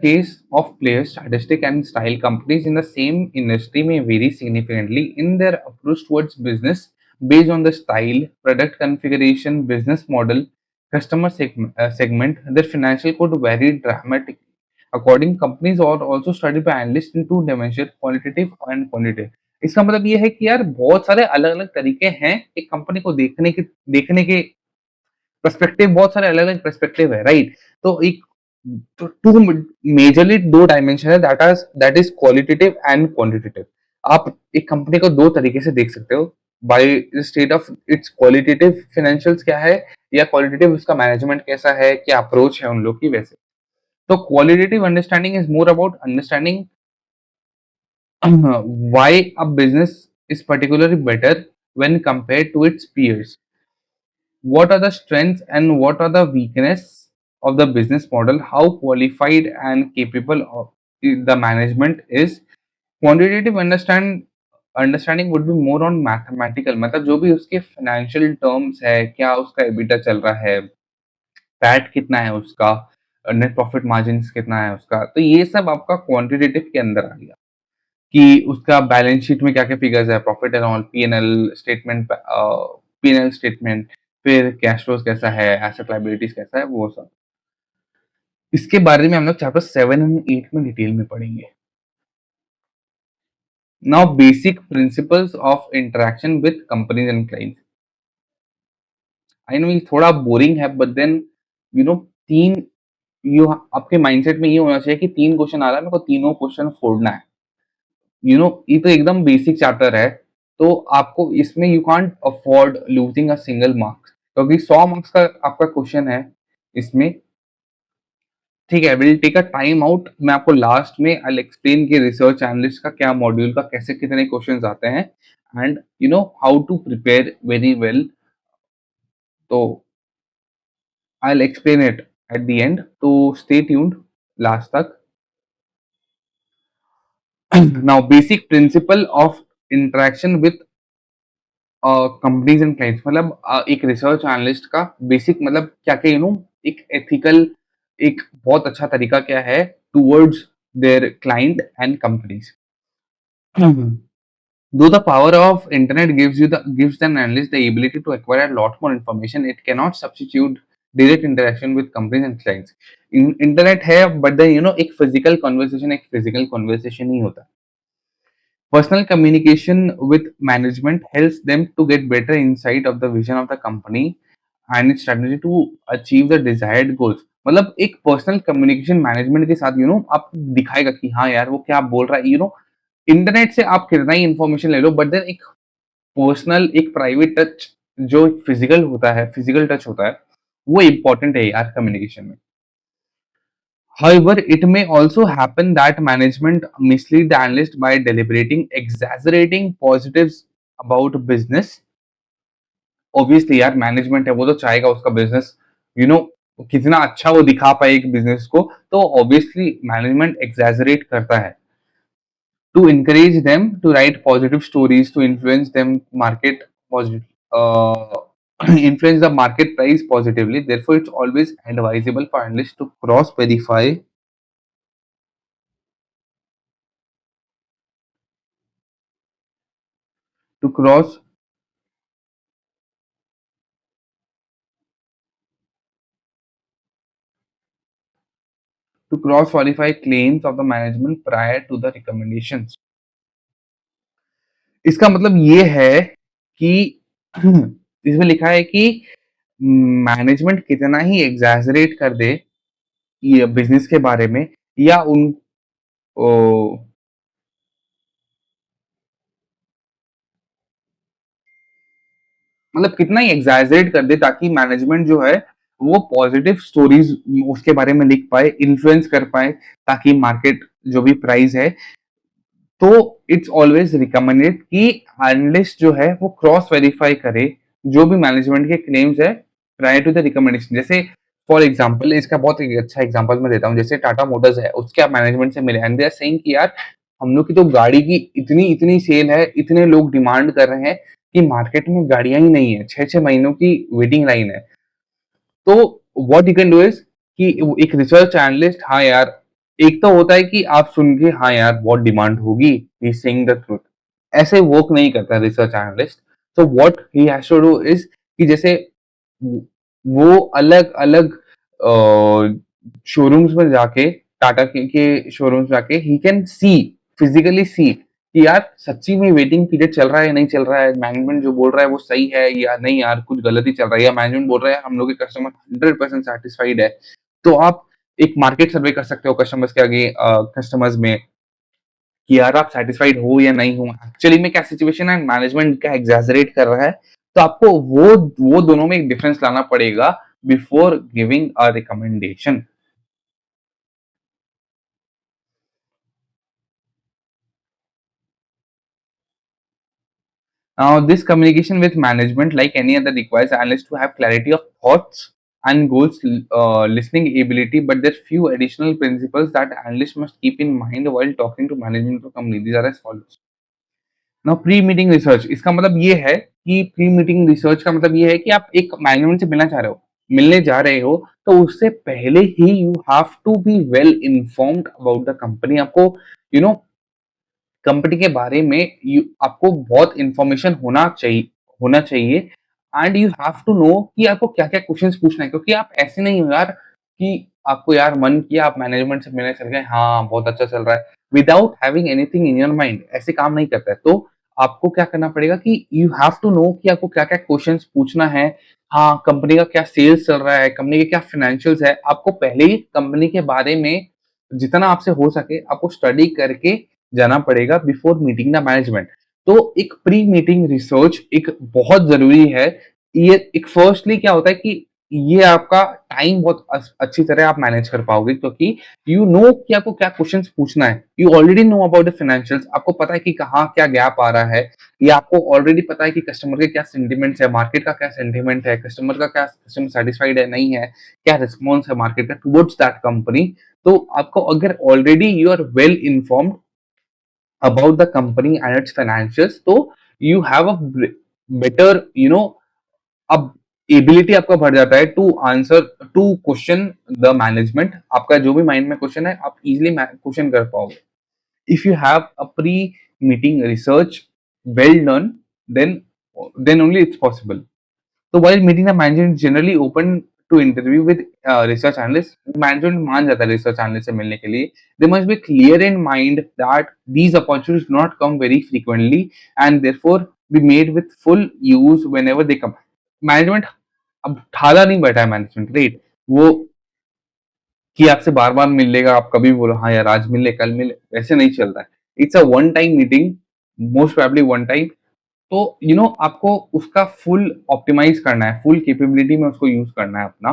case of players, statistic and style, companies in the same industry may vary significantly in their approach towards business based on the style, product configuration, business model, customer segment. Their financial could vary dramatically. According, companies are also studied by analysts in two dimensions, qualitative and quantitative. इसका मतलब ये है कि यार बहुत सारे अलग अलग तरीके हैं एक कंपनी को देखने के पर्सपेक्टिव, बहुत सारे अलग अलग पर्सपेक्टिव है, राइट। तो एक तो टू मेजरली दो डायमेंशन है, that is qualitative and quantitative. आप एक कंपनी को दो तरीके से देख सकते हो, by state of its qualitative financials क्या है, या क्वालिटेटिव उसका मैनेजमेंट कैसा है, क्या अप्रोच है उन लोग की, वैसे। तो qualitative understanding is more about understanding why a business is particularly better when compared to its peers. What are the strengths and what are the weakness of the business model, how qualified and capable of the management is. Quantitative understanding would be more on mathematical, मतलब जो भी उसके financial terms है, क्या उसका EBITDA चल रहा है, पैट कितना है उसका, नेट प्रॉफिट मार्जिन कितना है उसका, तो ये सब आपका क्वांटिटेटिव के अंदर आ गया कि उसका बैलेंस शीट में क्या-क्या फिगर्स है, profit and all, P-N-L statement, फिर कैश फ्लोज़ कैसा है, एसेट लायबिलिटीज़ कैसा है, वो सब। इसके बारे में हम लोग चैप्टर 7 एंड 8 में डिटेल में पढ़ेंगे। Now basic principles of interaction with companies and clients. I know ये थोड़ा बोरिंग है, but then you know 3 you आपके माइंडसेट में ये होना चाहिए कि 3 क्वेश्चन आ रहा है, मेरे को तीनों क्वेश्चन फोड़ना है। ये तो एकदम बेसिक चैप्टर है। तो आपको इसमें you can't afford losing a single marks, क्योंकि 100 मार्क्स का आपका क्वेश्चन है इसमें, ठीक है। Will take a time out, मैं आपको लास्ट में आई विल एक्सप्लेन कि रिसर्च एनालिस्ट का क्या मॉड्यूल का कैसे कितने क्वेश्चंस आते हैं and you know how to prepare very well. तो I will explain it at the end, तो स्टे ट्यून्ड लास्ट तक। Now basic principle of interaction with companies and clients, मतलब एक रिसर्च एनालिस्ट का बेसिक मतलब क्या क्या यू नो एक एथिकल, एक बहुत अच्छा तरीका क्या है towards their client and companies. Though the power of internet gives an analyst the ability to acquire a lot more information, it cannot substitute direct interaction with companies and clients. Internet है but then you no एक physical conversation ही होता है। Personal communication with management helps them to get better insight of the vision of the company and its strategy to achieve the desired goals। मतलब एक personal communication management के साथ you know आप दिखाएगा कि हाँ यार वो क्या बोल रहा है, यू नो इंटरनेट से आप कितना ही इंफॉर्मेशन ले लो बट देन एक पर्सनल एक प्राइवेट टच जो फिजिकल होता है, फिजिकल टच होता है, वो इम्पोर्टेंट है यार कम्युनिकेशन में। However, it may also happen that management mislead the analyst by deliberating, exaggerating positives about business। Obviously, यार मैनेजमेंट है वो तो चाहेगा उसका बिजनेस यू नो कितना अच्छा वो दिखा पाए एक बिजनेस को, तो ऑब्वियसली मैनेजमेंट एग्जैजरेट करता है to encourage them to write positive stories, to influence them market positive, influence the market price positively. Therefore, it's always advisable for analysts to cross verify, to cross to cross qualify claims of the management prior to the recommendations। इसका मतलब ये है कि इसमें लिखा है कि management कितना ही एग्जैजरेट कर दे ये बिजनेस के बारे में या उन ओ, मतलब कितना ही एग्जैजरेट कर दे ताकि मैनेजमेंट जो है वो पॉजिटिव स्टोरीज उसके बारे में लिख पाए, इन्फ्लुएंस कर पाए, ताकि मार्केट जो भी प्राइस है, तो इट्स ऑलवेज रिकमेंडेड कि एनालिस्ट जो है वो क्रॉस वेरीफाई करे जो भी मैनेजमेंट के क्लेम्स है प्रायर टू द रिकमेंडेशन। जैसे फॉर एग्जांपल इसका बहुत एक अच्छा एग्जांपल मैं देता हूँ, जैसे टाटा मोटर्स है उसके आप मैनेजमेंट से मिले एंड दे आर सेइंग कि यार हम लोग की तो गाड़ी की इतनी इतनी सेल है, इतने लोग डिमांड कर रहे हैं कि मार्केट में गाड़ियां ही नहीं है, 6-6 महीनों की वेटिंग लाइन है। तो what you can do is कि एक रिसर्च एनालिस्ट, हाँ यार एक तो होता है कि आप सुन के हाँ यार बहुत डिमांड होगी, he is saying the truth, ऐसे वर्क नहीं करता रिसर्च एनालिस्ट। तो what he has to do is कि जैसे वो अलग अलग शोरूम्स में जाके, टाटा के शोरूम्स जाके ही कैन सी, फिजिकली सी कि यार सच्ची में वेटिंग पीरियड चल रहा है या नहीं चल रहा है, मैनेजमेंट जो बोल रहा है वो सही है या नहीं, यार कुछ गलत ही चल रहा है, या मैनेजमेंट बोल रहा है हम लोग के कस्टमर 100% सेटिस्फाइड है। तो आप एक मार्केट सर्वे कर सकते हो कस्टमर्स के आगे, कस्टमर्स में कि यार आप सैटिस्फाइड हो या नहीं हो, एक्चुअली में क्या सिचुएशन है, मैनेजमेंट क्या एग्जैजरेट कर रहा है। तो आपको वो दोनों में एक डिफरेंस लाना पड़ेगा before giving a recommendation. Now, this communication with management, like any other, requires analysts to have clarity of thoughts and goals, listening ability, but there are few additional principles that analysts must keep in mind while talking to management of company. These are as follows. Now pre meeting research, इसका मतलब ये है कि pre meeting research का मतलब ये है कि आप एक मैनेजमेंट से मिलना चाह रहे हो, मिलने जा रहे हो, तो उससे पहले ही you have to be well informed about the company. आपको यू नो कंपनी के बारे में आपको बहुत इंफॉर्मेशन होना चाहिए and you have to know कि आपको क्या-क्या क्वेश्चंस पूछना है, क्योंकि आप ऐसे नहीं हो यार कि आपको यार मन किया आप मैनेजमेंट से मिलने चल गए, हाँ, बहुत अच्छा चल रहा है, without having anything in your mind, ऐसे काम नहीं करता है। तो आपको क्या करना पड़ेगा कि यू हैव टू नो कि आपको क्या-क्या क्वेश्चंस पूछना है। हाँ, कंपनी का क्या सेल्स चल रहा है, कंपनी के क्या फाइनेंशियल्स है, आपको पहले ही कंपनी के बारे में जितना आपसे हो सके आपको स्टडी करके जाना पड़ेगा बिफोर मीटिंग द मैनेजमेंट। तो एक प्री मीटिंग रिसर्च एक बहुत ज़रूरी है। ये एक फर्स्टली क्या होता है कि ये आपका टाइम बहुत अच्छी तरह आप मैनेज कर पाओगे, क्योंकि यू नो कि आपको क्या क्वेश्चंस पूछना है। You already know about the financials, आपको पता है कि कहाँ क्या गैप आ रहा है, या आपको ऑलरेडी पता है कि कस्टमर के क्या सेंटिमेंट्स है, मार्केट का क्या सेंटिमेंट है, कस्टमर सेटिस्फाइड है नहीं है, क्या रिस्पॉन्स है मार्केट का टुवर्ड्स दैट कंपनी। तो आपको अगर already you are well informed about the company and its financials, तो you have a better, you know, अब एबिलिटी आपका बढ़ जाता है to answer to question the management. आपका जो भी माइंड में क्वेश्चन है आप इजिली क्वेश्चन कर पाओगे if you have a pre-meeting research well done, then only it's possible. So while meeting the management is generally open to interview with research analysts, management मान जाता है research analyst से मिलने के लिए। They must be clear in mind that these opportunities do not come very frequently and therefore be made with full use whenever they come. Management अब ठाला नहीं बैठा है मैनेजमेंट, राइट? वो कि आपसे बार-बार मिल लेगा, आप कभी बोलो हाँ यार आज मिल ले, कल मिल ले, वैसे नहीं चल रहा है। It's a one time meeting, most probably one time. तो आपको उसका फुल ऑप्टिमाइज़ करना है, फुल कैपेबिलिटी में उसको यूज़ करना है अपना।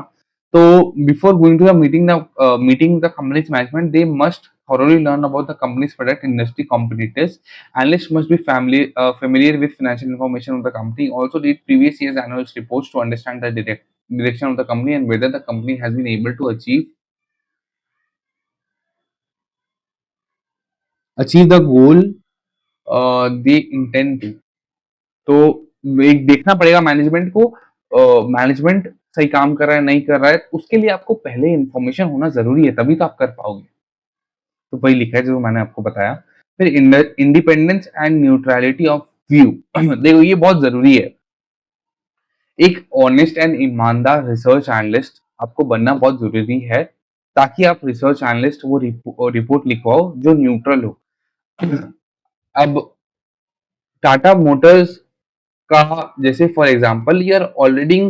तो before going to the meeting the companies management, they must thoroughly learn about the company's product, industry, competitors. Analysts must be familiar with financial information of the company. Also, read previous year's annual reports to understand the direction of the company and whether the company has been able to achieve the goal they intend to। तो एक देखना पड़ेगा management को, management सही काम कर रहा है नहीं कर रहा है, उसके लिए आपको पहले इन्फॉर्मेशन होना जरूरी है, तभी तो आप कर पाओगे। तो वही लिखा है जो मैंने आपको बताया। फिर independence and neutrality of view देखो ये बहुत जरूरी है। एक ऑनेस्ट एंड ईमानदार रिसर्च एनालिस्ट आपको बनना बहुत जरूरी है, ताकि आप रिसर्च एनालिस्ट वो रिपोर्ट लिखवाओ जो न्यूट्रल हो। अब टाटा मोटर्स का जैसे for example you are already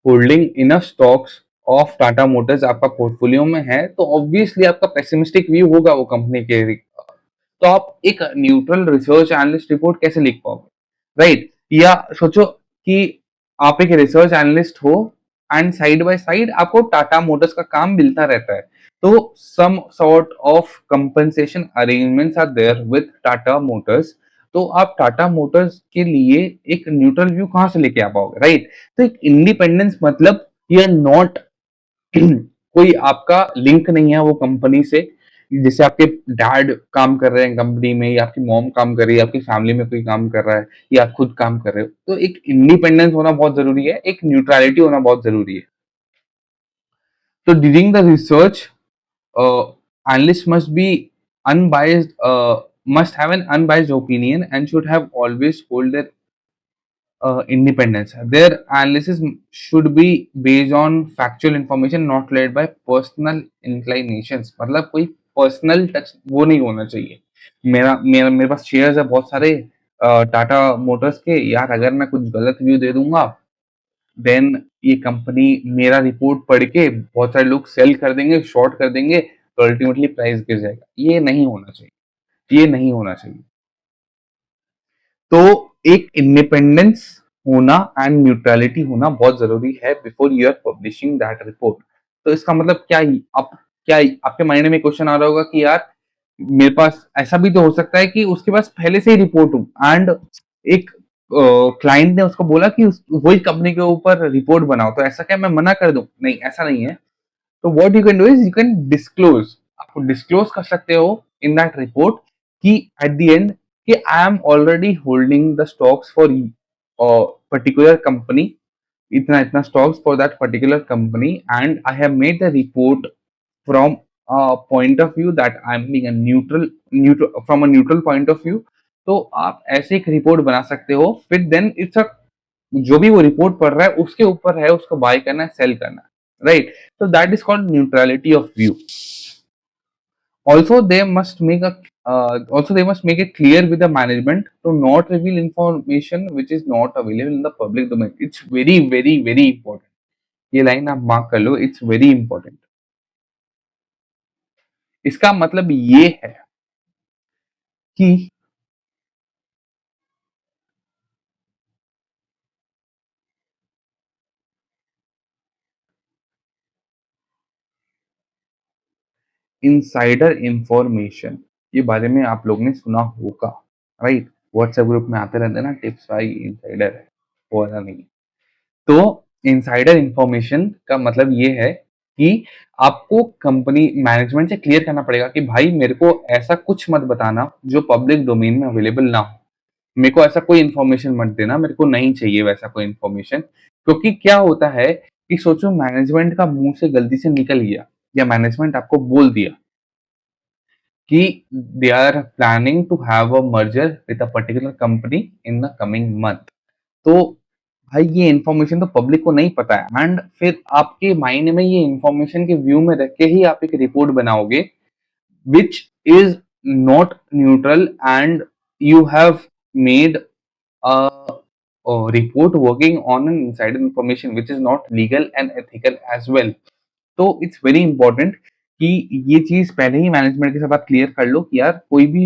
holding enough stocks of Tata Motors आपका पोर्टफोलियो में है, तो ऑब्वियसली आपका पेसिमिस्टिक व्यू होगा वो कंपनी के। तो आप एक न्यूट्रल रिसर्च एनालिस्ट रिपोर्ट कैसे लिख पाओगे, राइट? या सोचो कि आप एक रिसर्च एनालिस्ट हो एंड साइड बाय साइड आपको टाटा मोटर्स का काम मिलता रहता है, तो some sort of compensation arrangements are there with Tata Motors. तो आप टाटा मोटर्स के लिए एक न्यूट्रल व्यू कहां से लेके आ पाओगे, राइट? तो एक इंडिपेंडेंस मतलब यू आर नॉट कोई आपका लिंक नहीं है वो कंपनी से। जैसे आपके डैड काम कर रहे हैं कंपनी में, या आपकी मॉम काम कर रही है, आपकी फैमिली में कोई काम कर रहा है, या आप खुद काम कर रहे हो, तो एक इंडिपेंडेंस होना बहुत जरूरी है, एक न्यूट्रलिटी होना बहुत जरूरी है। तो during the research, analysts must be unbiased, must have an unbiased opinion and should have always hold their independence. Their analysis should be based on factual information, not led by personal inclinations। मतलब कोई personal touch वो नहीं होना चाहिए। मेरा मेरा मेरे पास shares है बहुत सारे टाटा मोटर्स के, यार अगर मैं कुछ गलत व्यू दे दूंगा, देन ये कंपनी मेरा रिपोर्ट पढ़ के बहुत सारे लोग सेल कर देंगे, शॉर्ट कर देंगे, तो अल्टीमेटली प्राइस गिर जाएगा। ये नहीं होना चाहिए, ये नहीं होना चाहिए। तो एक इंडिपेंडेंस होना एंड न्यूट्रलिटी होना बहुत जरूरी है before you are publishing that report. तो इसका मतलब क्या आपके माइंड में क्वेश्चन आ रहा होगा कि यार मेरे पास ऐसा भी तो हो सकता है कि उसके पास पहले से ही रिपोर्ट हो एंड एक क्लाइंट ने उसको बोला कि वही कंपनी के ऊपर रिपोर्ट बनाओ, तो ऐसा क्या मैं मना कर दूं? नहीं, ऐसा नहीं है। तो what you can do is you can disclose, आपको डिस्क्लोज कर सकते हो इन दैट रिपोर्ट कि एट द एंड कि I am already holding the stocks for particular company, इतना इतना stocks for that particular company, and I have made the report from point of view that I am being a neutral from a neutral point of view. तो आप ऐसे एक report बना सकते हो, फिर देन इट्स अ जो भी वो रिपोर्ट पढ़ रहा है उसके ऊपर है उसको बाय करना है, सेल करना है, right? So that is called neutrality of view. Also, they must make it clear with the management to not reveal information which is not available in the public domain. It's very very very important. ये line आप mark कर लो, it's very important. इसका मतलब ये है कि insider information, ये बारे में आप लोग ने सुना होगा, राइट? व्हाट्सएप ग्रुप में आते रहते हैं ना टिप्स, भाई इनसाइडर है, वो वाला नहीं। तो इनसाइडर इंफॉर्मेशन का मतलब ये है कि आपको कंपनी मैनेजमेंट से क्लियर करना पड़ेगा कि भाई मेरे को ऐसा कुछ मत बताना जो पब्लिक डोमेन में अवेलेबल ना हो। मेरे को ऐसा कोई इन्फॉर्मेशन मत देना, मेरे को नहीं चाहिए वैसा कोई इन्फॉर्मेशन। क्योंकि क्या होता है कि सोचो मैनेजमेंट का मुंह से गलती से निकल गया या मैनेजमेंट आपको बोल दिया कि they are planning to have a merger with a particular company in the coming month, तो भाई ये इन्फॉर्मेशन तो पब्लिक को नहीं पता है, एंड फिर आपके माइंड में ये इन्फॉर्मेशन के व्यू में रख के ही आप एक रिपोर्ट बनाओगे which is not neutral, and you have made a, a report working on an insider information which is not legal and ethical as well. तो इट्स वेरी इंपॉर्टेंट कि ये चीज पहले ही मैनेजमेंट के साथ आप क्लियर कर लो कि यार कोई भी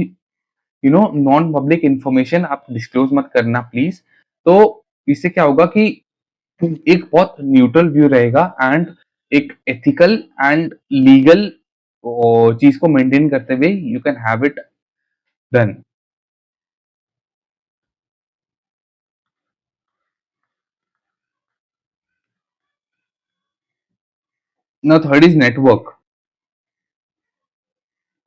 नॉन पब्लिक इंफॉर्मेशन आप डिस्क्लोज मत करना प्लीज। तो इससे क्या होगा कि एक बहुत न्यूट्रल व्यू रहेगा एंड एक एथिकल एंड लीगल चीज को मेंटेन करते हुए you can have it done. Now third is network.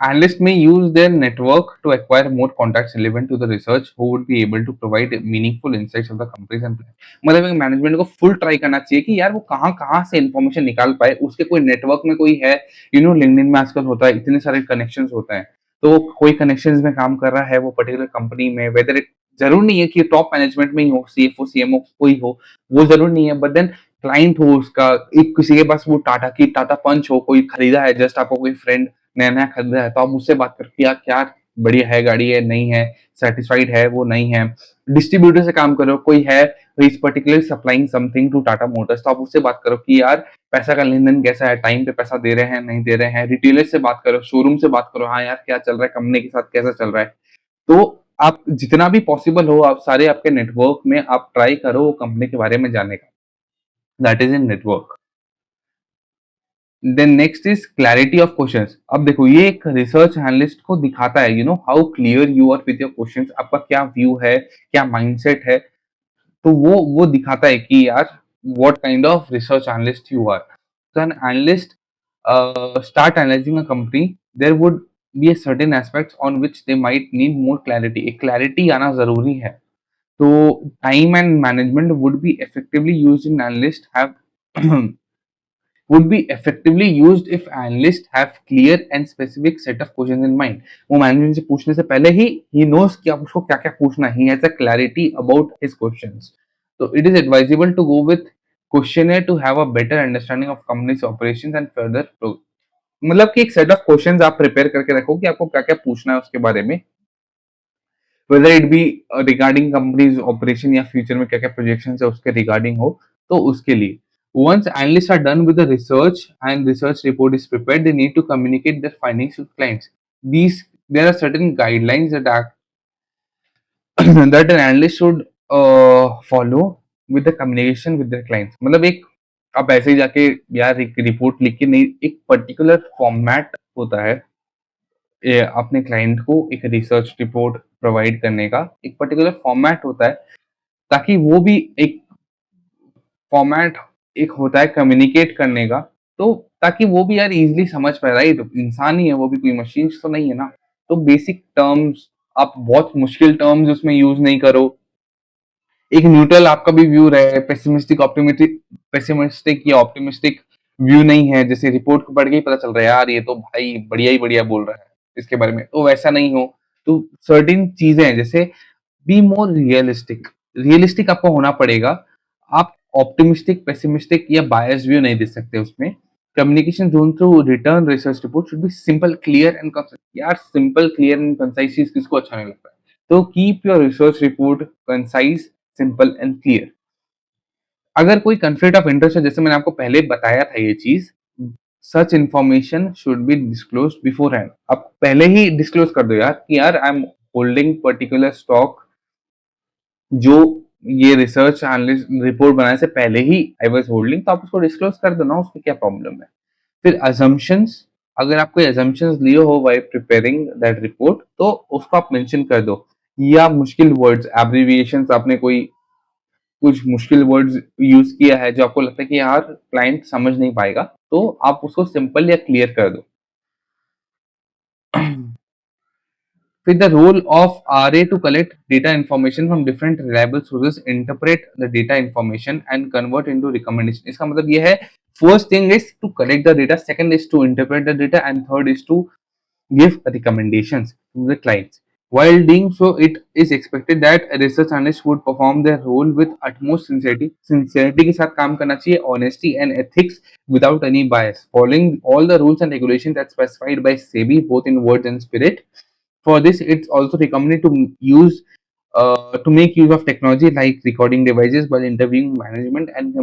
Analysts may use their network to acquire more contacts relevant to the research who would be able to provide meaningful insights of the companies and plans। मतलब एक management को full try करना चाहिए कि यार वो कहाँ कहाँ से इन्फॉर्मेशन निकाल पाए, उसके कोई नेटवर्क में कोई है। लिंक्डइन में आजकल होता है, इतने सारे कनेक्शंस होते हैं, तो वो कोई कनेक्शंस में काम कर रहा है वो पर्टिकुलर कंपनी में, वेदर इट जरूर नहीं है कि टॉप मैनेजमेंट में ही हो, सीएफओ सीएमओ कोई हो, वो जरूर नहीं है, बट देन क्लाइंट हो उसका, एक किसी के पास वो टाटा की टाटा पंच हो, कोई खरीदा है, जस्ट आपको कोई फ्रेंड नया नया खरीदा है, तो आप उससे बात करके यार क्या बढ़िया है, गाड़ी है नहीं है, सेटिस्फाइड है वो नहीं है। डिस्ट्रीब्यूटर से काम करो, कोई है is particular supplying something to Tata Motors, तो आप उससे बात करो कि यार पैसा का लेन देन कैसा है, टाइम पे पैसा दे रहे हैं नहीं दे रहे हैं। रिटेलर से बात करो, शोरूम से बात करो, हाँ यार क्या चल रहा है कंपनी के साथ, कैसा चल रहा है। तो आप जितना भी पॉसिबल हो आप सारे आपके नेटवर्क में आप ट्राई करो वो कंपनी के बारे में जानने का, that is in network. Then next is clarity of questions. अब देखो ये एक रिसर्च एनालिस्ट को दिखाता है how clear you are with your questions, आपका क्या व्यू है, क्या माइंडसेट है, तो वो दिखाता है कि यार what kind of research analyst you are. So an analyst start analysing a company, there would be a certain aspects on which they might need more clarity, एक क्लैरिटी आना जरूरी है। तो time and management would be effectively used in analyst have would be effectively used if analysts have clear and specific set of questions in mind। वो management से पूछने से पहले ही he knows कि आप उसको क्या क्या पूछना है, he has a clarity about his questions। तो it is advisable to go with questionnaire to have a better understanding of company's operations and further मतलब कि एक सेट ऑफ क्वेश्चंस आप प्रिपेयर करके रखो कि आपको क्या क्या पूछना है उसके बारे में, whether it be regarding company's operation या फ्यूचर में क्या क्या प्रोजेक्शन है उसके रिगार्डिंग हो, तो उसके लिए once analysts are done with the research and research report is prepared, they need to communicate their findings to clients। These there are certain guidelines that act that an analyst should follow with the communication with their clients। मतलब एक आप ऐसे ही जाके यार एक report लिख के नहीं, एक पर्टिकुलर फॉर्मेट होता है अपने क्लाइंट को एक रिसर्च रिपोर्ट प्रोवाइड करने का, एक पर्टिकुलर फॉर्मेट होता है ताकि वो भी एक फॉर्मेट एक होता है कम्युनिकेट करने का, तो ताकि वो भी यार इजीली समझ पाए, राइट? इंसान ही है वो भी, कोई मशीन तो नहीं है ना। तो बेसिक टर्म्स, आप बहुत मुश्किल टर्म्स उसमें यूज नहीं करो, एक न्यूट्रल आपका भी व्यू रहे, पेसिमिस्टिक ऑप्टिमिस्टिक, पेसिमिस्टिक या ऑप्टिमिस्टिक व्यू नहीं है जैसे रिपोर्ट को पढ़ के ही पता चल रहा है यार ये तो भाई बढ़िया ही बढ़िया बोल रहा है इसके बारे में, तो वैसा नहीं हो। तो सर्टेन चीजें हैं जैसे बी मोर रियलिस्टिक, रियलिस्टिक आपको होना पड़ेगा। आप ऑप्टिमिस्टिक पेसिमिस्टिक या बायस व्यू नहीं दे सकते उसमें। Communication zone through return research report should be simple clear and concise. यार सिंपल क्लियर एंड कंसाइज चीज किसको अच्छा नहीं लगता है, तो keep your research report concise, simple and clear. अगर कोई कंफ्लिक्ट ऑफ इंटरेस्ट है, जैसे मैंने आपको पहले बताया था ये चीज, सच information should be disclose before hand. आप पहले ही डिस्क्लोज कर दो यार कि यार I am holding particular stock, जो ये रिसर्च एनालिस्ट रिपोर्ट बनाने से पहले ही आई वाज होल्डिंग, तो आप उसको डिस्क्लोज कर दो ना, उसमें क्या प्रॉब्लम है। फिर assumptions अगर आप कोई assumptions लिए हो while preparing that report तो उसको आप मेंशन कर दो, या मुश्किल वर्ड्स एब्रिविएशंस आपने कोई कुछ मुश्किल वर्ड्स यूज किया है जो आपको लगता है कि यार क्लाइंट समझ नहीं पाएगा, तो आप उसको सिंपल या क्लियर कर दो। फिर the role of RA to collect data information from different reliable sources, interpret the data information and convert into recommendation। इसका मतलब ये है, first thing is to collect the data, second is to interpret the data, and third is to give recommendations to the clients. While doing so, it is expected that a research analyst would perform their role with utmost sincerity. Sincerity के साथ काम करना चाहिए, honesty and ethics without any bias, following all the rules and regulations that specified by SEBI both in words and spirit. For this, it's also recommended to use to make use of technology like recording devices while interviewing management and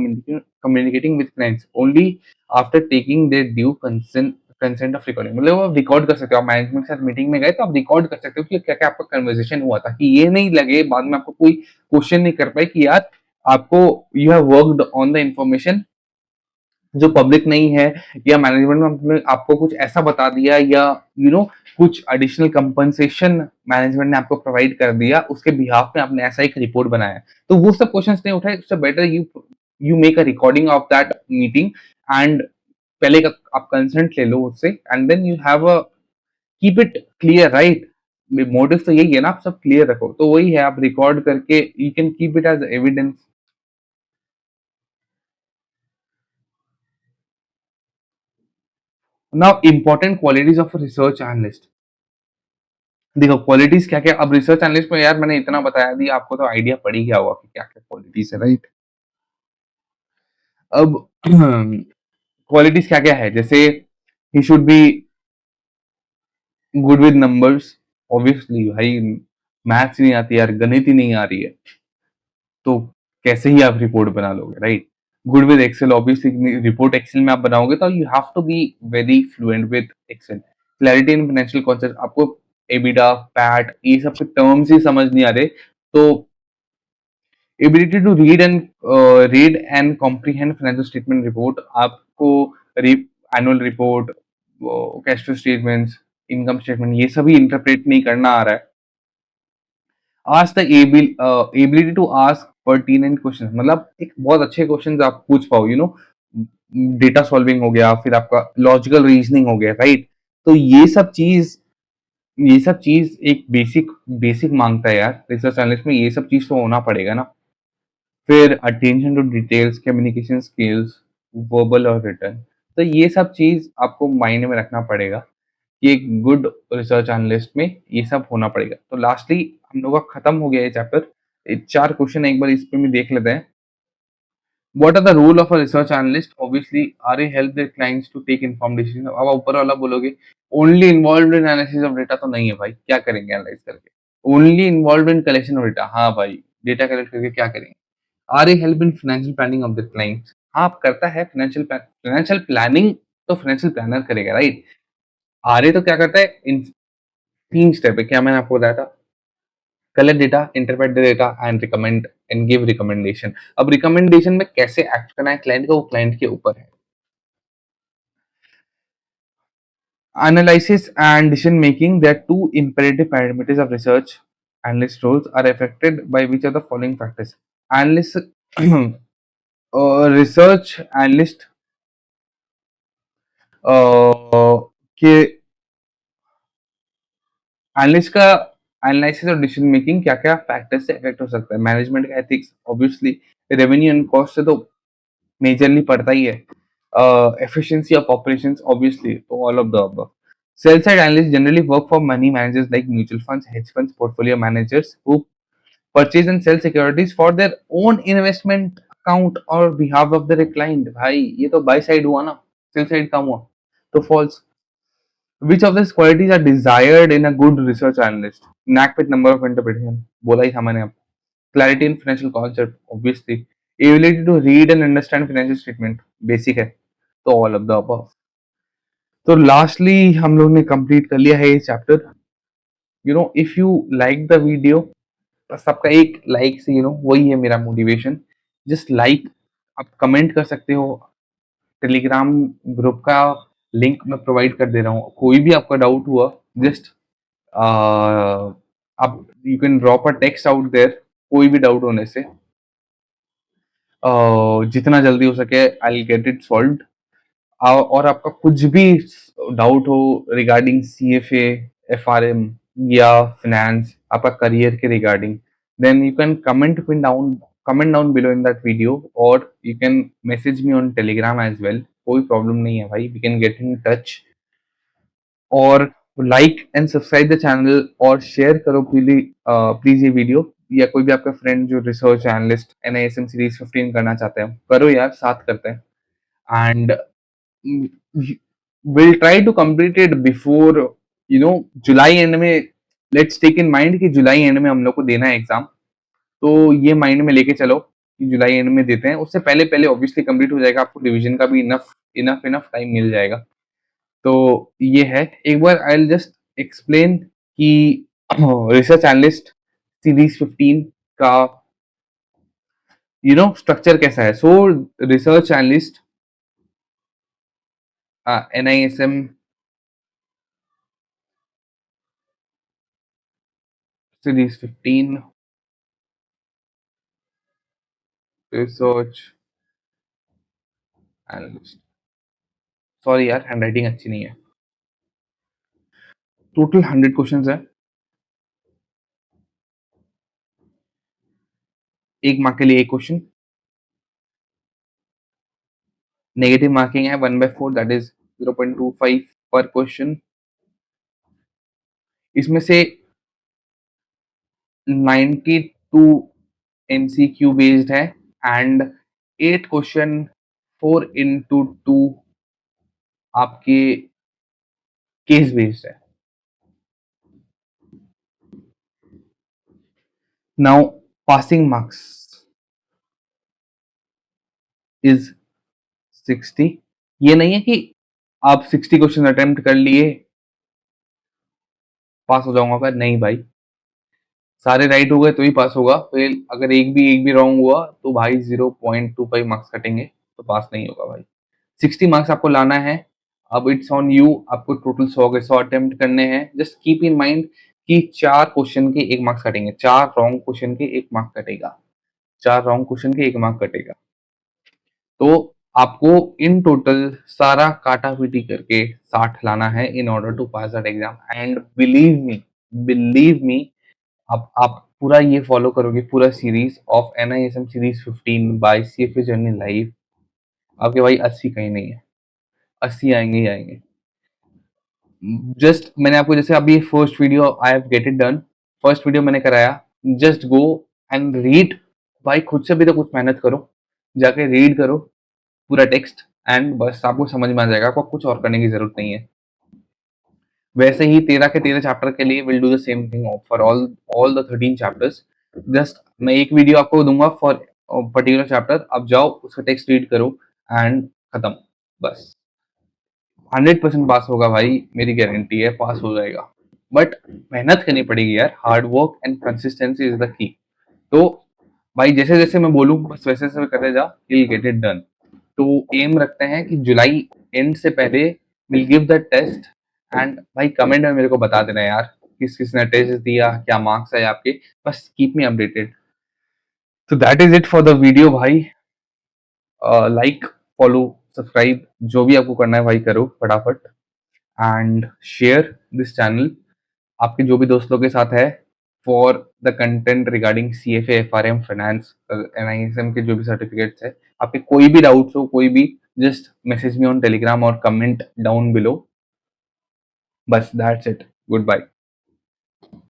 communicating with clients only after taking their due consent of recording। मतलब आप record कर सकते हो, आप management के साथ meeting में गए तो आप रिकॉर्ड कर सकते हो कि क्या क्या आपका कन्वर्सेशन हुआ था, कि ये नहीं लगे बाद में आपको कोई क्वेश्चन नहीं कर पाए कि यार आपको you have worked on the information जो पब्लिक नहीं है, या मैनेजमेंट ने आपको कुछ ऐसा बता दिया, या कुछ एडिशनल कंपनसेशन मैनेजमेंट ने आपको प्रोवाइड कर दिया, उसके बिहाफ में आपने ऐसा एक रिपोर्ट बनाया, तो वो सब क्वेश्चंस नहीं उठाए। उससे better you you make a recording of that meeting, and पहले का आप कंसेंट ले लो उससे, and then you have a keep it clear, right. Motive तो यही है ना, आप सब क्लियर रखो, तो वही है, आप रिकॉर्ड करके you can keep it as evidence. Now important qualities of research analyst. देखो क्वालिटीज क्या क्या, अब रिसर्च एनालिस्ट में यार मैंने इतना बताया दिया, आपको तो आइडिया पड़ ही गया होगा कि क्या क्या क्वालिटीज है, राइट। अब क्वालिटीज क्या क्या है, जैसे he should be good with numbers. Obviously भाई, मैथ्स नहीं आती यार, गणित ही नहीं आ रही है, तो कैसे ही आप रिपोर्ट बना लोगे, right. Good with Excel, obviously report Excel में आप बनाओगे तो you have to be very fluent with Excel. Clarity in financial concept, आपको एबिडा पैट ये सब के टर्म्स ही समझ नहीं आ रहे, तो ability to read and comprehend financial statement report, आपको annual report, cash flow statements, income statement, ये सभी इंटरप्रेट नहीं करना आ रहा है। Ask the ability to ask pertinent question, मतलब एक बहुत अच्छे क्वेश्चन आप पूछ पाओ, डेटा सॉल्विंग हो गया, फिर आपका लॉजिकल रीजनिंग हो गया, राइट। तो ये सब चीज एक बेसिक बेसिक मांगता है यार, रिसर्च एनालिस्ट में ये सब चीज तो होना पड़ेगा ना। फिर attention to details, communication skills, verbal और रिटर्न, तो ये सब चीज आपको माइंड में रखना पड़ेगा कि एक गुड रिसर्च एनालिस्ट में ये सब होना पड़ेगा। तो लास्टली हम लोग का खत्म हो गया ये चैप्टर। 4 क्वेश्चन एक बार इस पे भी देख लेते हैं। What are the role of a research analyst? Obviously are a help their clients to take informed decision. अब ऊपर वाला बोलोगे only involved in analysis of data, तो नहीं है भाई, क्या करेंगे एनालाइज करके? Only involved in collection of data, हाँ भाई, डेटा कलेक्ट करके क्या करेंगे? Are a help in financial planning of the clients, हाँ आप करता है फाइनेंशियल प्लानिंग, तो फाइनेंशियल प्लानर करेगा, राइट। आर ए तो क्या करता है, इन 3 स्टेप है, क्या मैंने आपको बताया था, collect data, interpret the data and recommend and give recommendation. अब रिकमेंडेशन में कैसे एक्ट करना है क्लाइंट को, वो क्लाइंट के ऊपर है। Analysis and decision making, there are two imperative parameters of research analyst roles are affected by which of the following factors? Analyst research analyst के एनालिस्ट का एनालिसिस और डिसीजन मेकिंग क्या क्या फैक्टर से अफेक्ट हो सकता है? मैनेजमेंट का ethics, obviously revenue and cost से तो मेजरली पड़ता ही है। Efficiency of operations, obviously, तो all of the above. Sell side analysts generally work for money managers like mutual funds, hedge funds, portfolio managers who purchase and sell securities for their own investment account or behalf of their client। भाई ये तो buy side हुआ ना, sell side कम हुआ, तो false। Which of these qualities are desired in a good research analyst? Knack with number of interpretation, बोला ही था मैंने आपको। Clarity in financial concept, obviously। Ability to read and understand financial statement, basic है, तो all of the above। तो lastly हम लोग ने कंप्लीट कर लिया है ये chapter. If you like the video, बस आपका एक लाइक से वही है मेरा मोटिवेशन। जस्ट लाइक, आप कमेंट कर सकते हो, टेलीग्राम ग्रुप का लिंक मैं प्रोवाइड कर दे रहा हूँ। कोई भी आपका डाउट हुआ, जस्ट आप you can drop a text out there, कोई भी डाउट होने से जितना जल्दी हो सके I will get it solved. और आपका कुछ भी डाउट हो रिगार्डिंग CFA, FRM या फाइनेंस, आपका करियर के regarding, then you can comment down below in that video, और you can message me on Telegram as well. कोई प्रॉब्लम नहीं है भाई, we can get in touch. और like and subscribe the channel और share करो please ये video, या कोई भी आपका फ्रेंड जो रिसर्च एनालिस्ट NISM सीरीज 15 करना चाहते हैं, करो यार, साथ करते हैं। And will try to complete it before July end में। लेट्स टेक इन माइंड कि जुलाई एंड में हम लोग को देना है एग्जाम, तो ये माइंड में लेके चलो कि जुलाई एंड में देते हैं। उससे पहले पहले ऑब्वियसली कंप्लीट हो जाएगा, आपको रिवीजन का भी इनफ इनफ इनफ टाइम मिल जाएगा। तो ये है, एक बार आई विल जस्ट एक्सप्लेन कि रिसर्च एनालिस्ट सीरीज 15 का स्ट्रक्चर कैसा है। सो research analyst NISM series 15 research analyst, sorry यार हैंडराइटिंग अच्छी नहीं है। टोटल 100 क्वेश्चंस है, एक मार्क के लिए एक क्वेश्चन। नेगेटिव मार्किंग है 1/4, दैट इज 0.25 पर क्वेश्चन। इसमें से 92 MCQ बेस्ड है, एंड 8 क्वेश्चन 4x2 आपके केस बेस्ड है। Now passing marks is 60। ये नहीं है कि आप 60 क्वेश्चन अटेम्प्ट कर लिए पास हो जाऊंगा, पर नहीं भाई, सारे राइट हो गए तो ही पास होगा। फिर अगर एक भी रॉन्ग हुआ तो भाई 0.25 मार्क्स कटेंगे, तो पास नहीं होगा भाई। 60 मार्क्स आपको लाना है। अब इट्स ऑन यू, आपको टोटल 100 के 100 अटेम्प्ट करने हैं। जस्ट कीप इन माइंड कि 4 क्वेश्चन के 1 मार्क्स कटेंगे, 4 रॉन्ग क्वेश्चन के 1 मार्क कटेगा, 4 रॉन्ग क्वेश्चन के 1 मार्क कटेगा। तो आपको इन टोटल सारा काटा पीटी करके 60 लाना है in order to pass that exam. And believe me, आप पूरा ये फॉलो करोगे, पूरा series of NISM series 15 by CFA journey live, आपके भाई 80 कहीं नहीं है, 80 आएंगे ही आएंगे। जस्ट मैंने आपको जैसे अभी first video I have get it done, first video मैंने कराया, जस्ट गो एंड रीड। भाई खुद से भी तो कुछ मेहनत करो, जाके रीड करो पूरा टेक्स्ट, एंड बस आपको समझ में आ जाएगा, आपको कुछ और करने की जरूरत नहीं है। वैसे ही 13 के 13 चैप्टर के लिए will do the same thing for all the 13 chapters. Just मैं एक वीडियो आपको दूंगा फॉर पर्टिकुलर चैप्टर, आप जाओ उसका टेक्स्ट रीड करो एंड खत्म, बस 100% पास होगा भाई, मेरी गारंटी है पास हो जाएगा। बट मेहनत करनी पड़ेगी यार, hard work and consistency is the key. तो भाई जैसे जैसे मैं बोलूँ बस वैसे वैसे करते जा, विल गेट इट डन। तो एम रखते हैं कि जुलाई एंड से पहले will give the test. And भाई कमेंट में मेरे को बता देना यार किस किस ने टेस्ट दिया, क्या मार्क्स है आपके, बस कीप मी अपडेटेड। तो that is it for the video भाई। लाइक, फॉलो, सब्सक्राइब, जो भी आपको करना है भाई करो फटाफट, एंड शेयर दिस चैनल आपके जो भी दोस्तों के साथ है for the content regarding CFA, FRM, finance, NISM के जो भी सर्टिफिकेट्स है। आपके कोई भी डाउट्स हो, कोई भी, just message me on Telegram और कमेंट डाउन बिलो। बस दैट्स इट, गुड बाय।